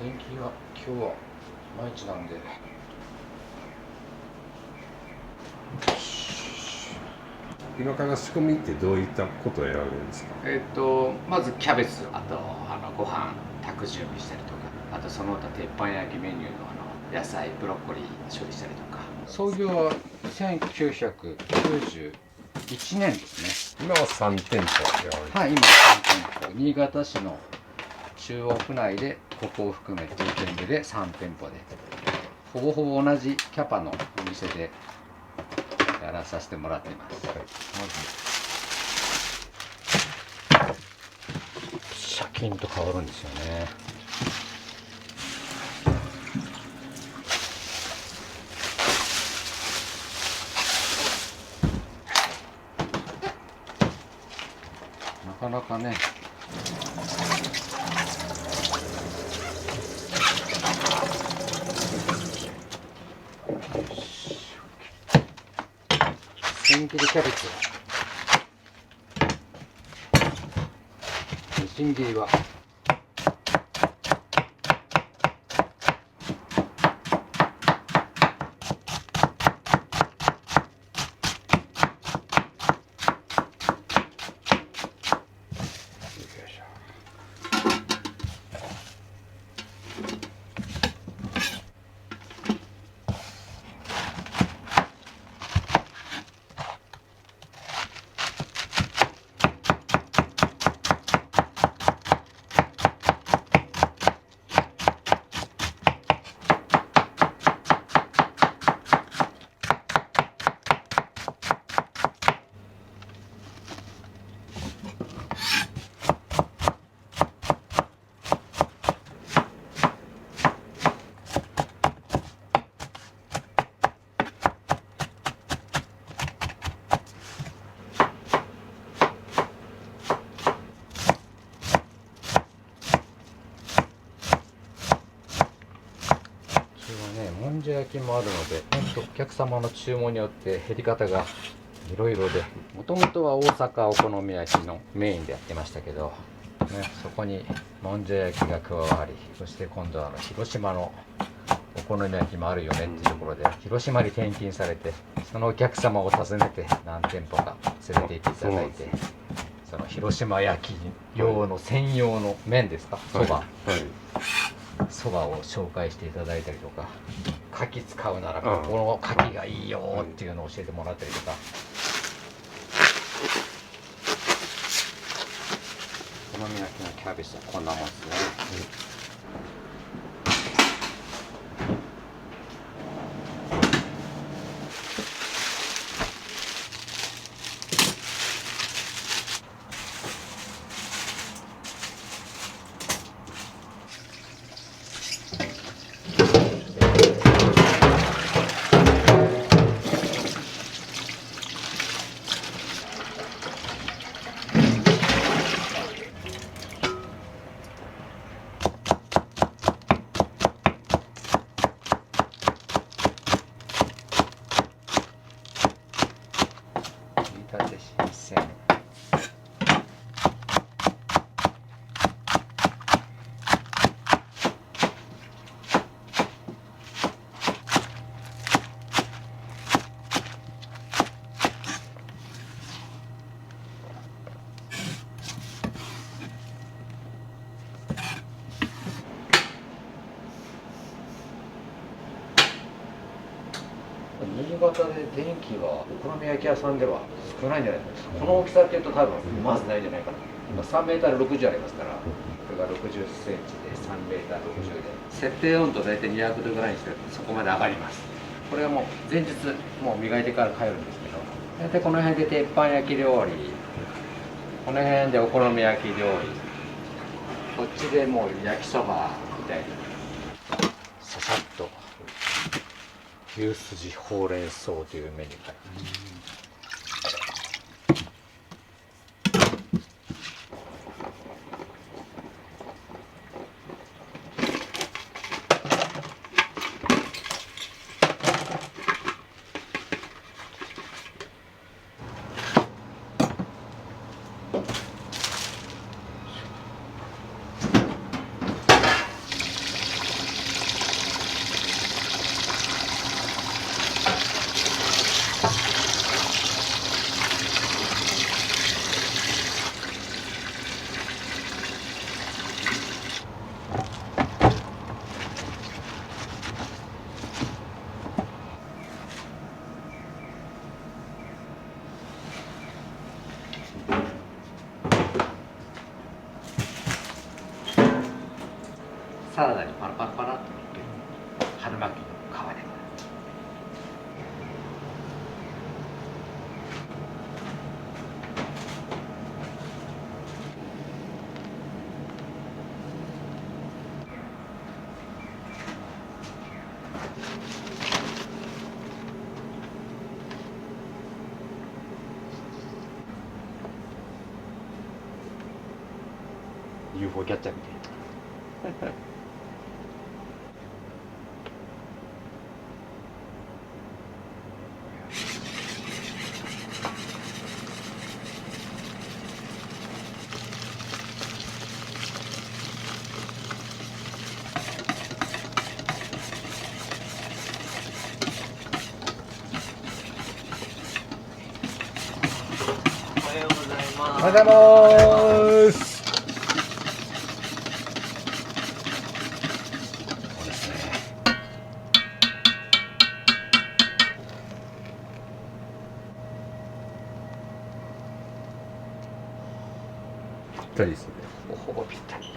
天気は今日は毎日なんで。今から仕込みってどういったことをやられるんですか？まずキャベツ、あとご飯炊く準備したりとか、あとその他鉄板焼きメニューの野菜、ブロッコリー処理したりとか。創業は1991年ですね。今は3店舗やられて。はい、今は3店舗。新潟市の中央区内でここを含めて全部で3店舗で、ほぼほぼ同じキャパのお店でやらさせてもらっています。まずシャキンと変わるんですよね。なかなかね。千切りキャベツはみじん切りはもんじゃ焼きもあるので、お客様の注文によって減り方がいろいろで、もともとは大阪お好み焼きのメインでやってましたけど、そこにもんじゃ焼きが加わり、そして今度は広島のお好み焼きもあるよねっていうところで、広島に転勤されて、そのお客様を訪ねて何店舗か連れて行っていただいて、その広島焼き用の専用の麺ですか、そば、そばを紹介していただいたりとか、牡蠣使うならここの牡蠣がいいよっていうのを教えてもらったりとか、お好み焼きのキャベツはこんなもんですね。方で電気はお好み焼き屋さんでは少ないんじゃないですか。この大きさっていうと多分まずないんじゃないかな。今3メーター60ありますから、これが60センチで3メーター60で、設定温度大体200度ぐらいにしてるとそこまで上がります。これはもう前日もう磨いてから帰るんですけど、大体この辺で鉄板焼き料理、この辺でお好み焼き料理、こっちでもう焼きそばみたいな、ささっと牛すじほうれん草というメニューから。サラダにパラパラパラっと乗って春巻きの皮で。UFO キャッチャーみたいな。おはようございます。おはようございます。ぴったりですね。ほぼぴったり。い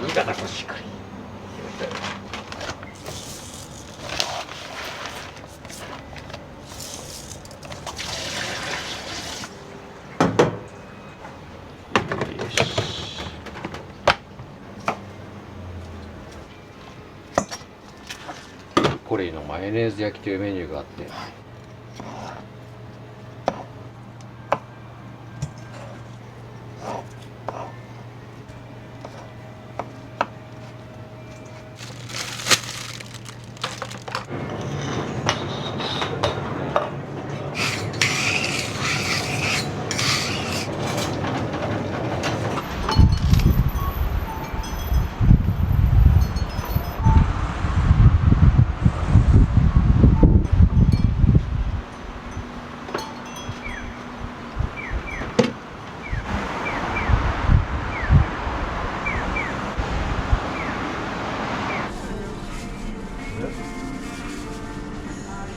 いかな、こしっかり。コリーのマヨネーズ焼きというメニューがあって、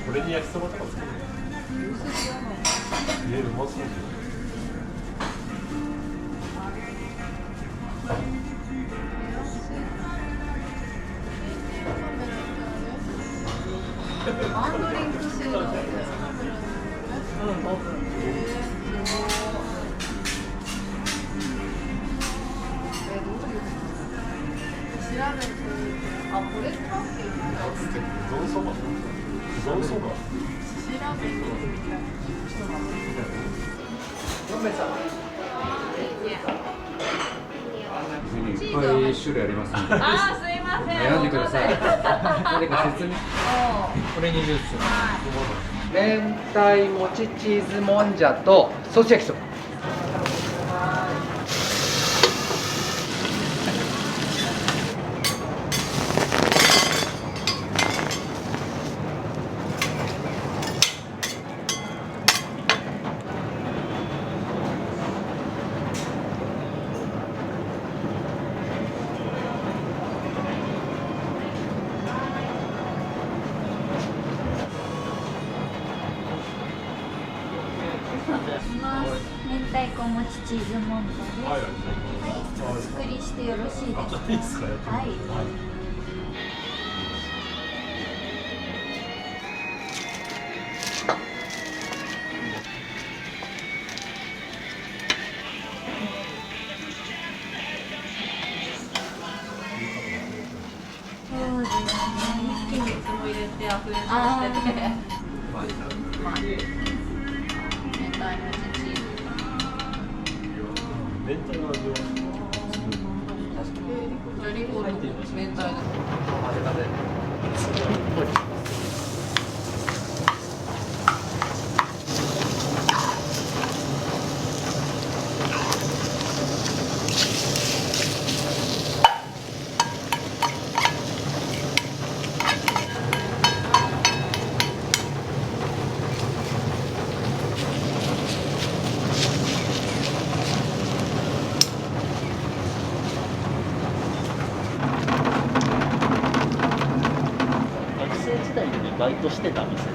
これに焼きそばとか作るの？うまそうじゃん。アンドリンク製なんだよ。あ、これ使ってるんだ。うどんそば。うどんそば。調べてみたい。メニューいっぱい種類ありますので。あー、すいません。悩んでください。何か説明。これ20種。明太もちチーズもんじゃとソース焼きそば。します。明太子もちチーズモントです。はい、お作りしてよろしいですか。いいですか。はい。そうですね。一気にいつも入れて溢れさせてて。明太もちチーズ。明太の味はリコの明太の。学生時代にバイトしてた店で、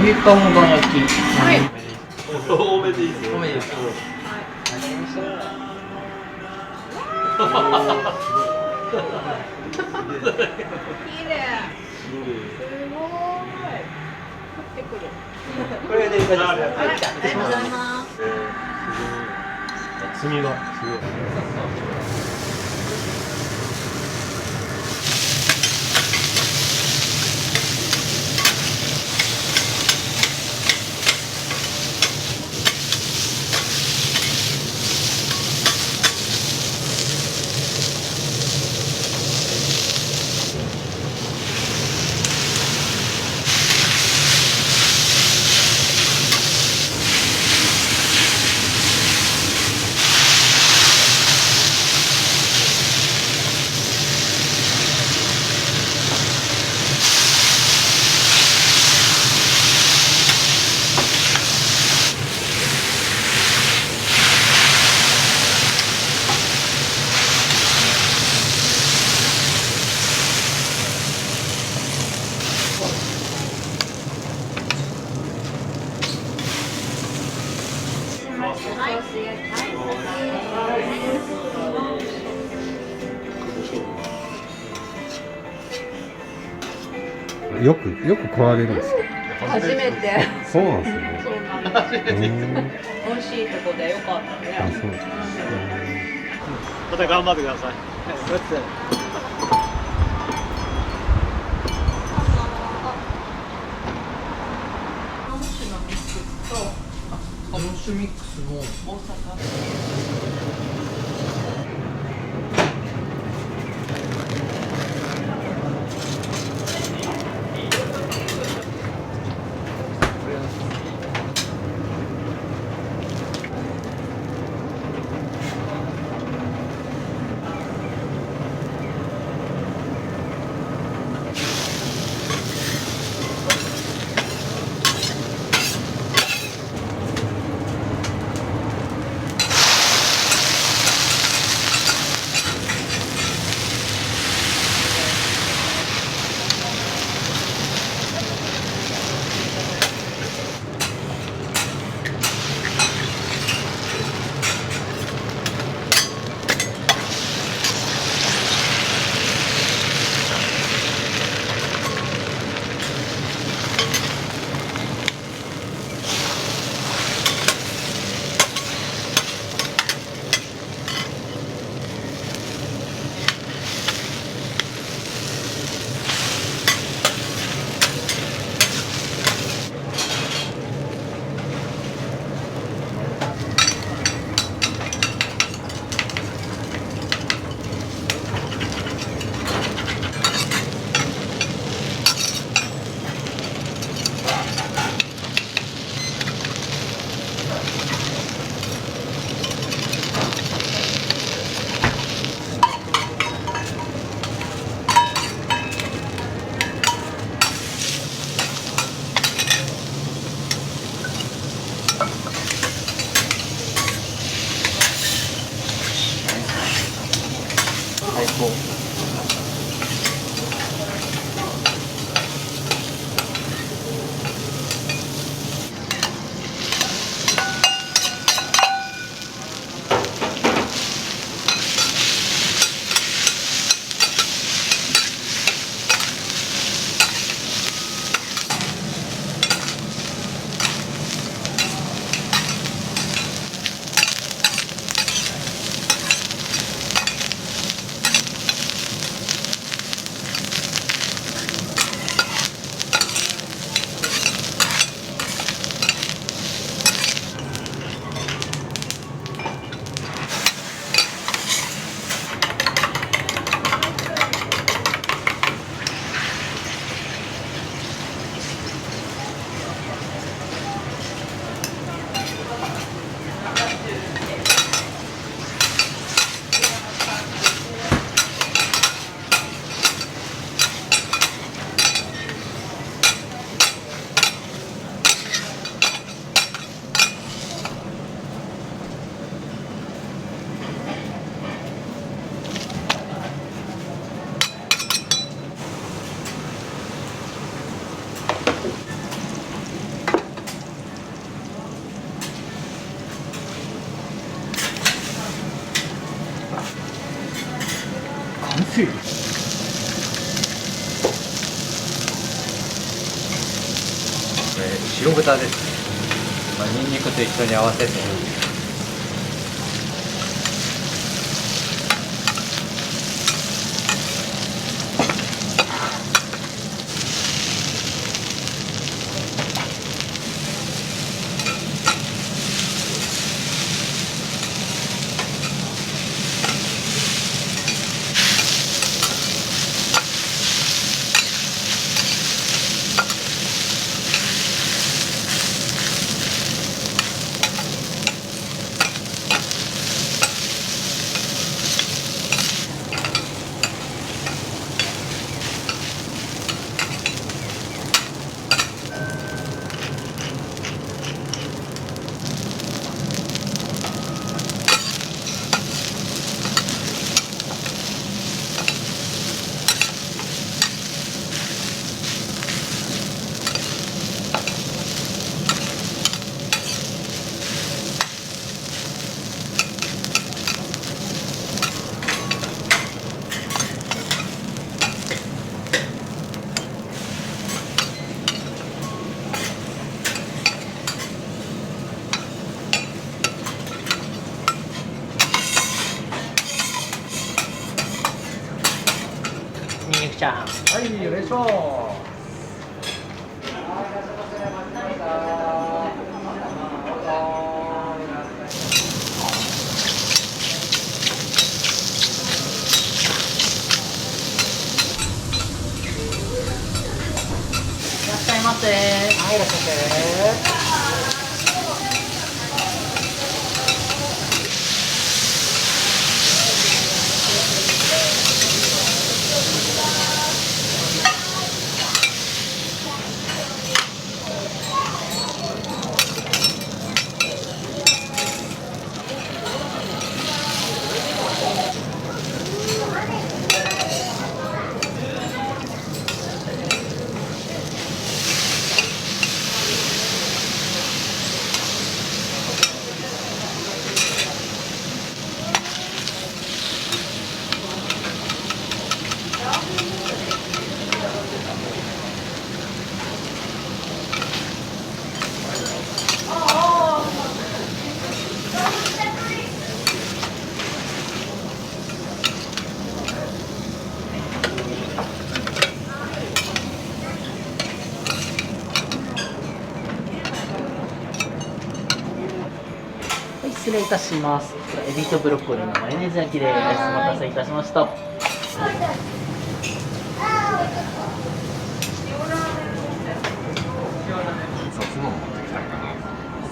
ゆかもが焼き。はい。多めでいいですよ。多めです。綺麗。すごい。取ってくる。これでいかがですか。はい、ありがとうございます。厚みがすごい。よく来られるんですか。初めて。そうなんですね。そうなんです。美味しいとこでよかったね。あ、そうです。また頑張ってください。カモシュミックスの大阪。こ高。完成。これ白豚ですね。まあ、ニンニクと一緒に合わせて。ニンニクチャーハン。はい、よいしょ。いらっしゃいませ。はい、いらっしゃいませ。失礼いたします。エビとブロッコリーのマヨネーズ焼きです。お待たせいたしました。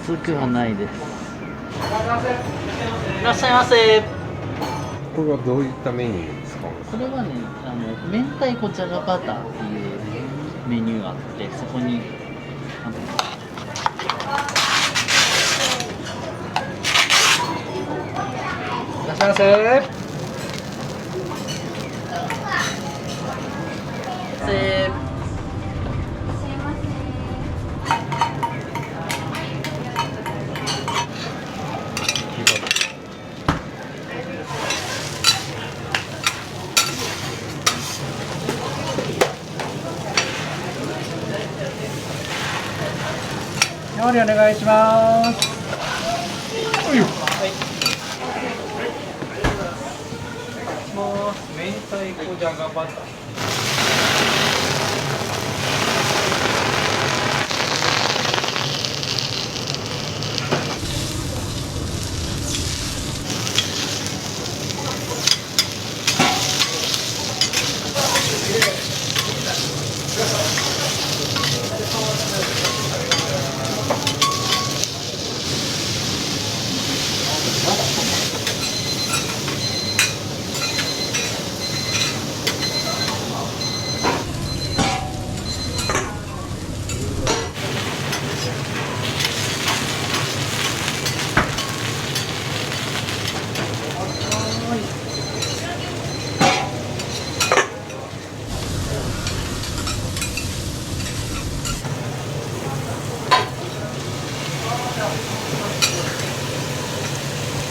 熱くはないです。いらっしゃいませ。これはどういったメニューですか？これはね、明太子じゃがバターっていうメニューがあって、そこにいらっしゃいませ。せ。料理お願いします。明太子じゃがバター。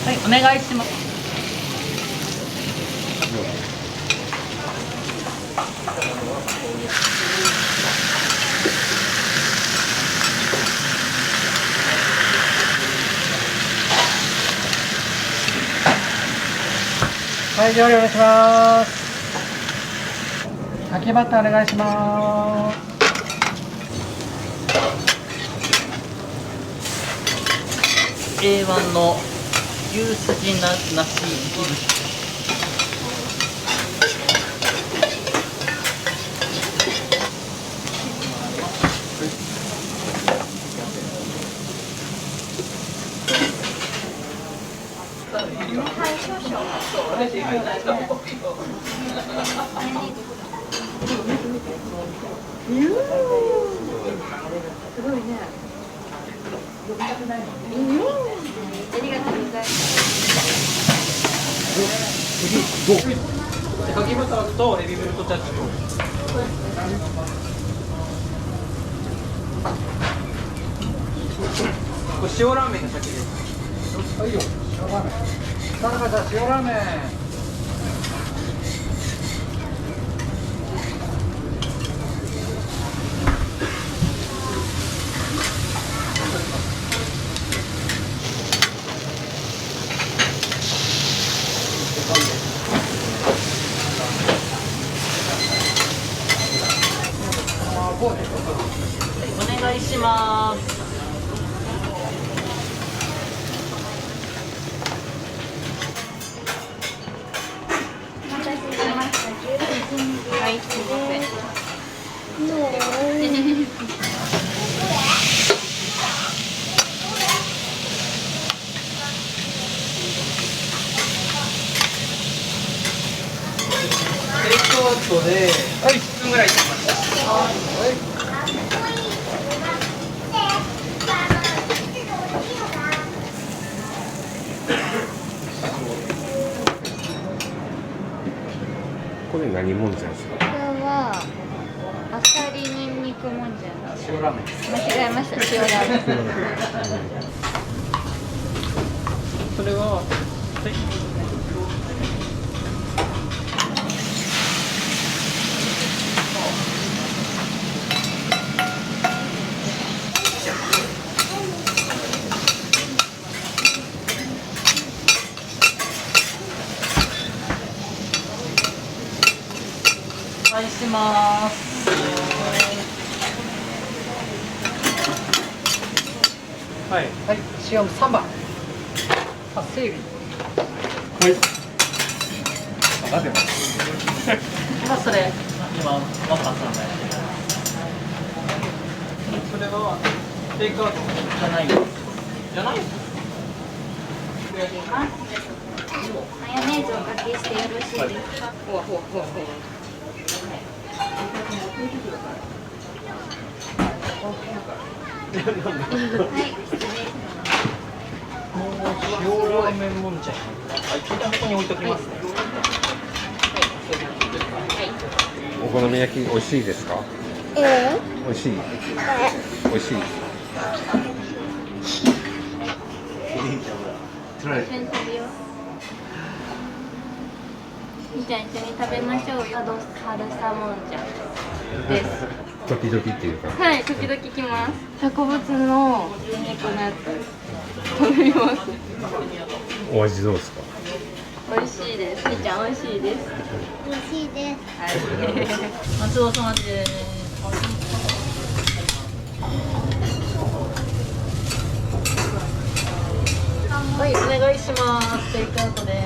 はい、お願いします。はい、料理お願いします。かけバターお願いします。A1 の牛すじなし切り。すごいね。ありがとうございます。かけバターとエビベルトチャーチュー。これ塩ラーメンが先です。はいよ、塩ラーメン。田中さん、塩ラーメン。お願いします。お待たせしました。牛すじ肉はい、すみません。テイクアウトで1分ぐらい行きました。これ何もんじゃんですか？これはあさりにんにくもんじゃ塩ラーメン。間違えました。塩ラーメン。それは、お願いします。はい、はい、塩3番。あ、整備。はい。分かってます。今それ、今分かったんで。それはテイクアウトじゃない。じゃない。マヨネーズをおかけしてよろしいですか？ほわほわほわほわ。塩ラーメンもんじゃ。はい、ここに置いときますね。お、好み焼き美味しいですか？美味しい。美味しい。一緒に食べよう。みーちゃん一緒に食べましょうよ。春サモンジャです。時々っていうか。はい、時々来ます。植物のニンニクのやつ食べます。お味どうですか？美味しいです。みーちゃん美味しいです。美味しいです。はい。松尾さんです。はい、お願いします。テイクアウトです。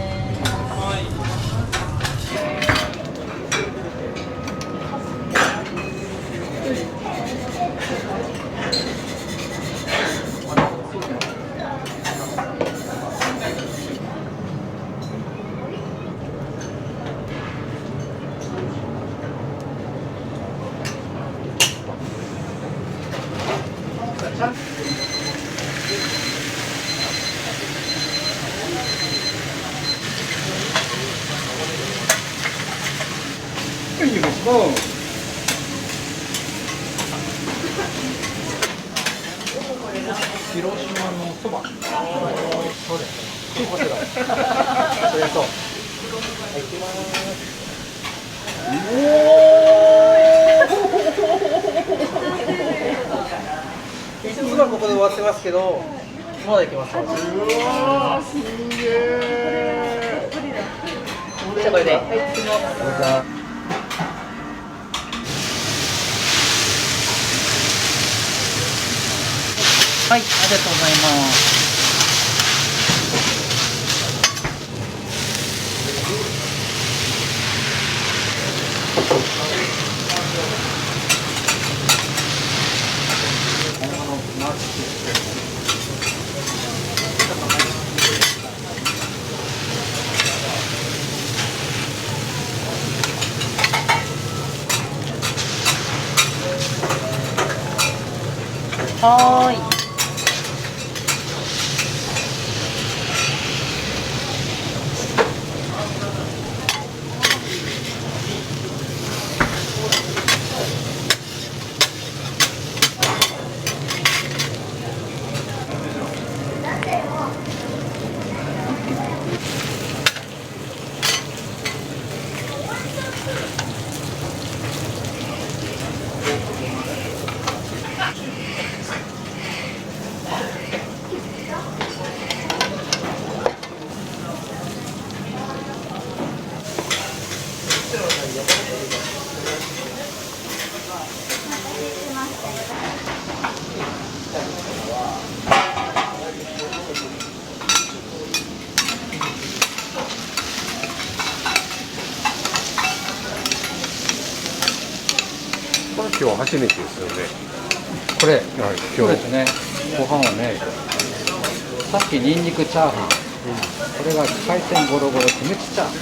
広島のそば。そうです。こちら。それと。はい、行きます。一応はここで終わってますけど、まだ行きます。うわー、すげえ。じゃあこれで。はい、行きます。はい、ありがとうございます。はーい。今日初めてですよね。これ、はい、今日ですね。ご飯はね、さっきニンニクチャーハン、これが海鮮ゴロゴロキムチチャーハン。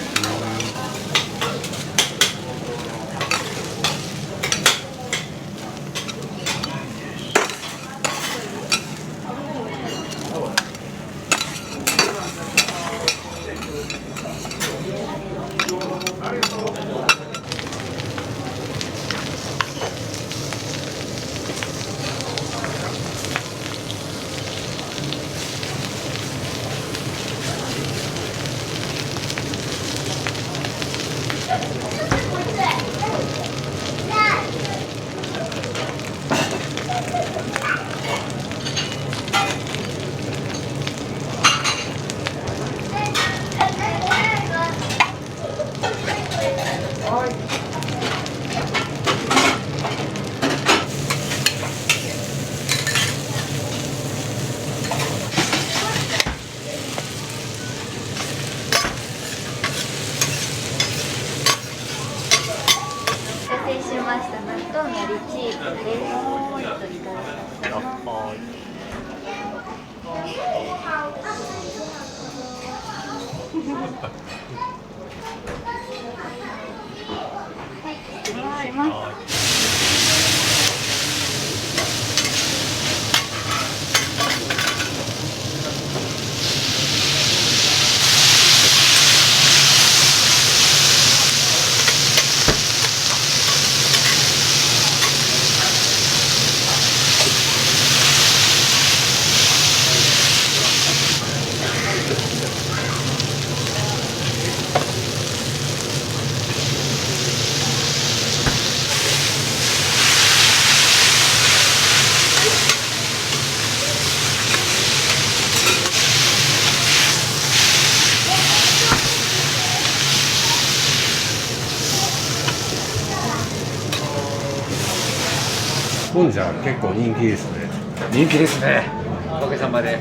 もんじゃ結構人気ですね。人気ですね。おかげさまで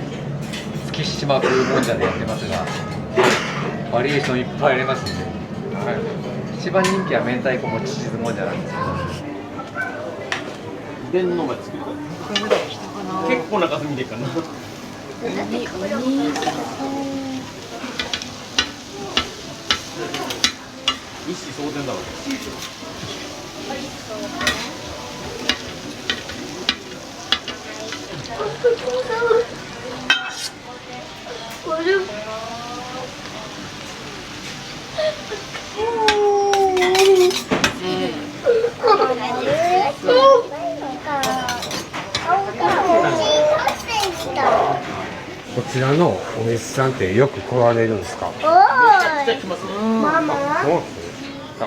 月島風もんじゃでやってますが、バリエーションいっぱいありますんで、はい、一番人気は明太子もちチーズもんじゃなんですけど、電のまで作る結構な数見てるかな。一子相伝だわ。こちらのお店さんってよく来られるんですか？めちゃくちゃ来ますね。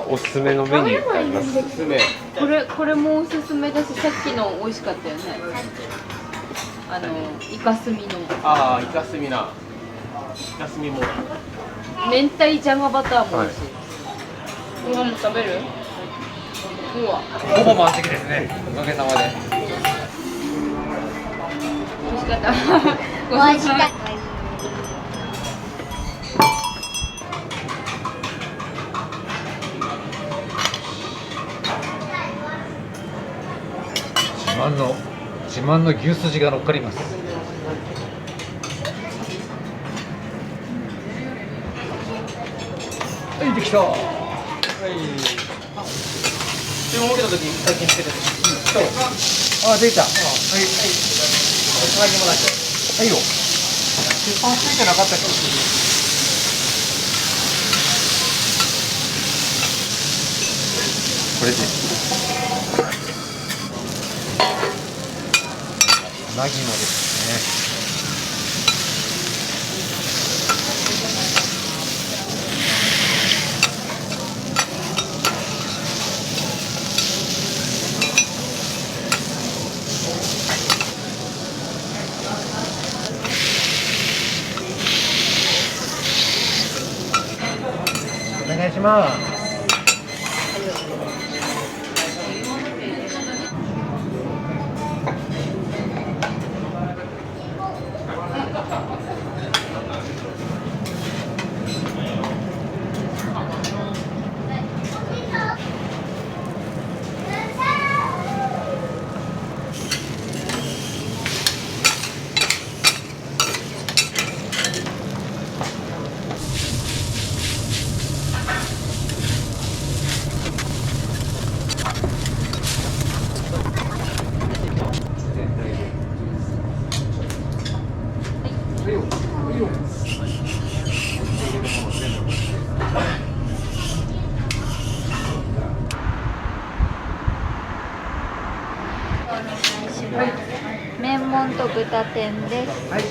おすすめのメニューってあります？おすすめ。これもおすすめだし、さっきの美味しかったよね。イカスミの。ああ、イカスミな。イカスミも。明太じゃがバターも美味しい。今も食べる？うわ。ほぼ満席ですね。おかげさまで。美味しかった。美味しかった。自慢の牛すじが乗っかります。はい、できた。はい。注文受けた時最近つけてる。あ、できた。はい。つなぎもなし。はいよ。鉄板ついてなかったっけ？これです。つなぎもですね。お願いします。麺もんと豚天です。はい。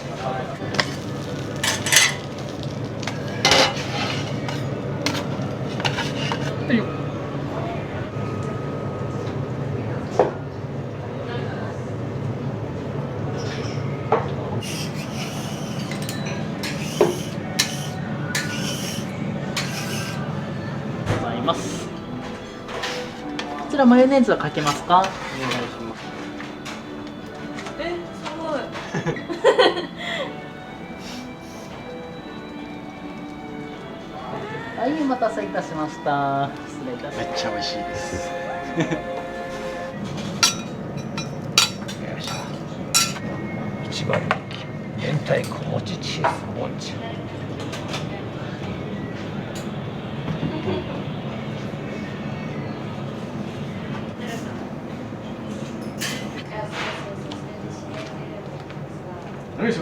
ございます。こちらマヨネーズはかけますか？お願いします。すごい。はい、お待たせいたしました。失礼いたします。めっちゃ美味しいです。よいしょ。一番人気明太子もちチーズもんじゃ。よいしょ。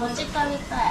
もち食べたい。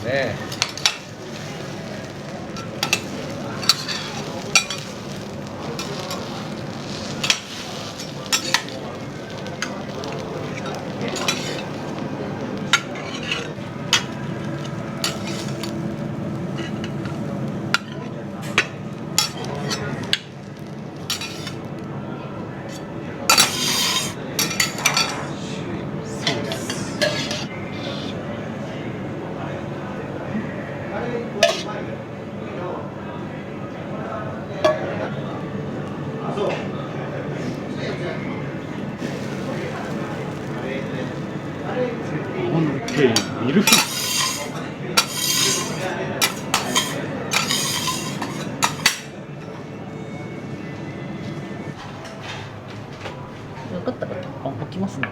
ね。ミルフィーよかったら置きますね。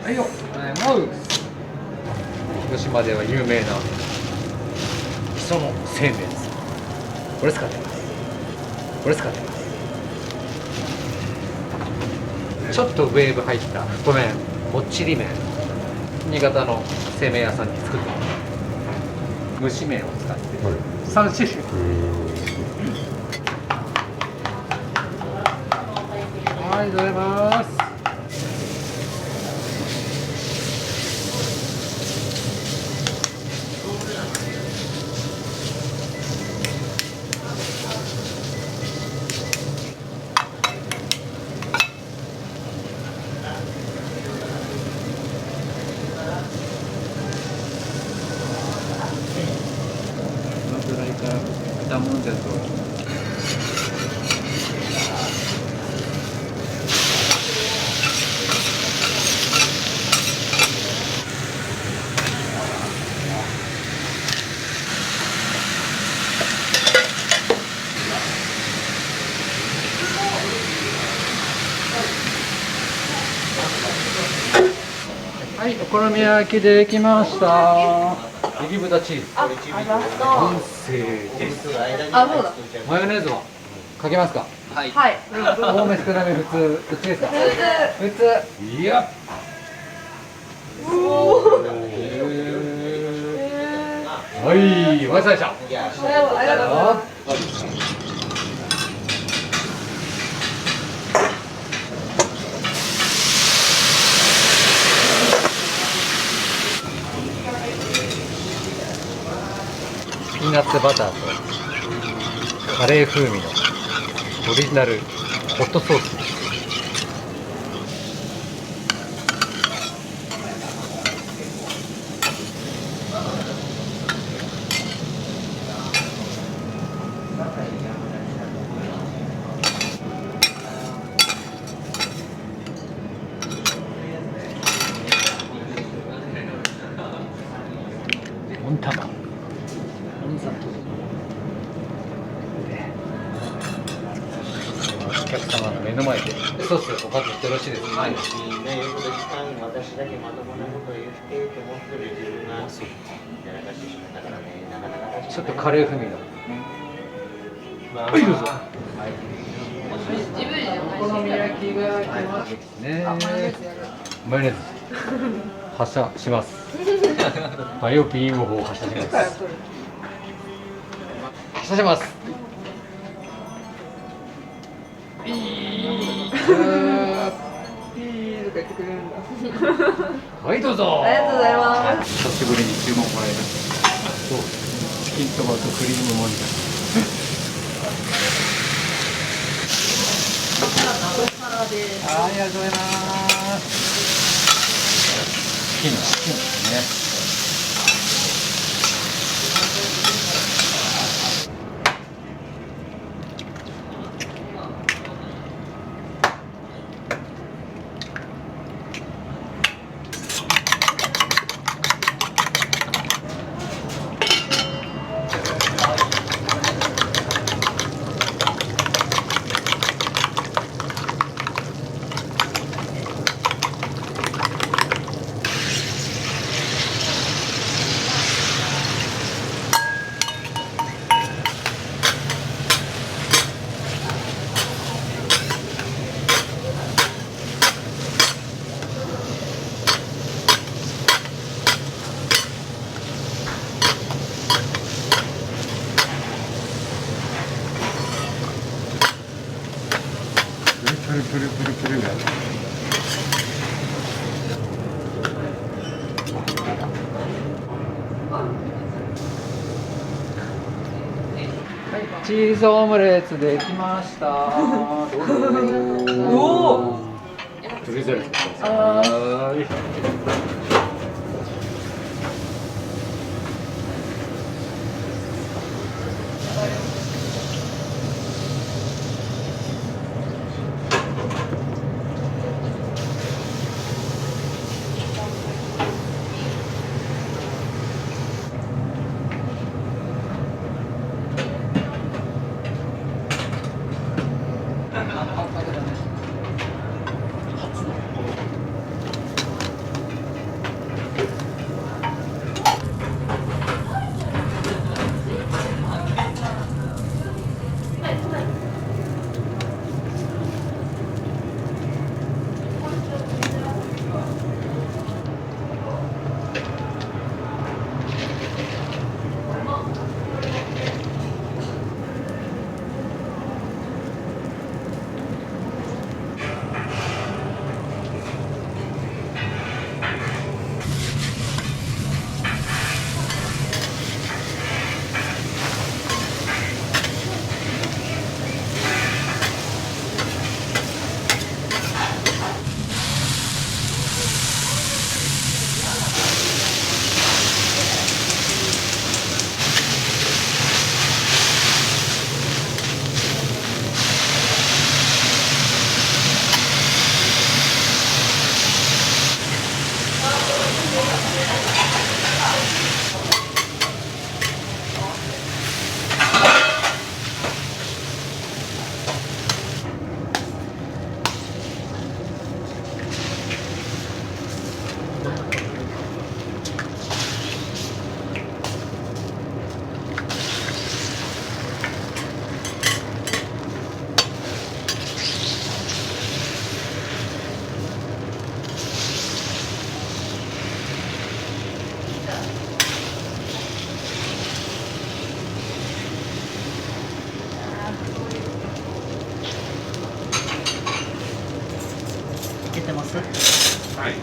はいよ、広島では有名な磯の製麺です。これ使ってます。これ使ってます。ちょっとウェーブ入った太麺、もっちり麺、新潟の製麺屋さんに作ってます。蒸し麺を使って3種類。はい、ありがとうございます。炒もんじゃとはい、お好み焼きできました。エビ豚チーズ。完成です。あ、そうだ。マヨネーズはかけますか。はい。多め少なめ普通ですか。普通。いや。はい、お疲れ様でした。ありがとうございます。ピーナッツバターとカレー風味のオリジナルホットソース。温玉。お客様の目の前でソースおかずしてよろしいですか。はい。私だけまともなこと言ってと思ってる自分がやらかしてしまったからね、なかなかちょっとカレー風味の。はい、どうぞ。お好み焼きが来ますね。マヨネーズ発射します。マヨビーム砲発射します。発射します。ピーとか言ってくれるんだ。はい、どうぞ。ありがとうございます。久しぶりに注文もらいました。そう、チキントマトクリームもんじゃ。ありがとうございます。チキンですね。ルプルプルプルが。チーズオムレツできました。おお。それぞれ作ってください。いけてます？はい。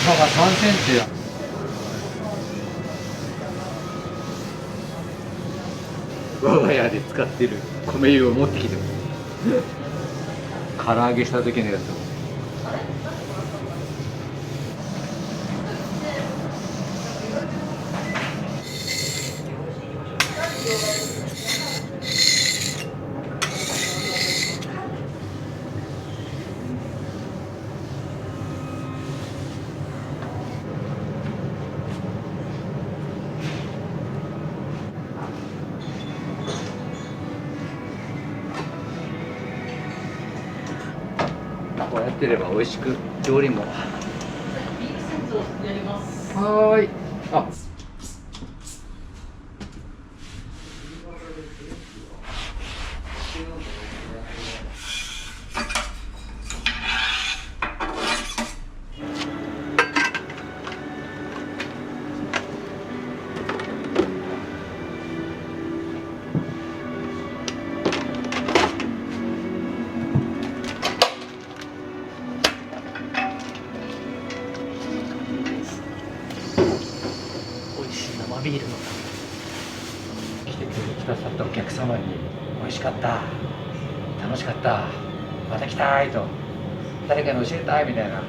幅が3センチや。我が家で使ってる米油を持ってきてます。唐揚げした時のやつを。やってれば美味しく料理も。はーい。あ。美味しい生ビールの来てくださったお客様に美味しかった、楽しかった、また来たいと誰かに教えたいみたいなフ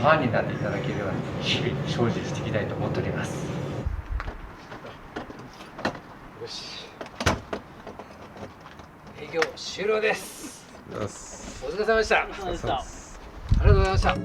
ァンになっていただけるように日々精進していきたいと思っております。よし、営業終了です。お疲れ様でした。ありがとうございました。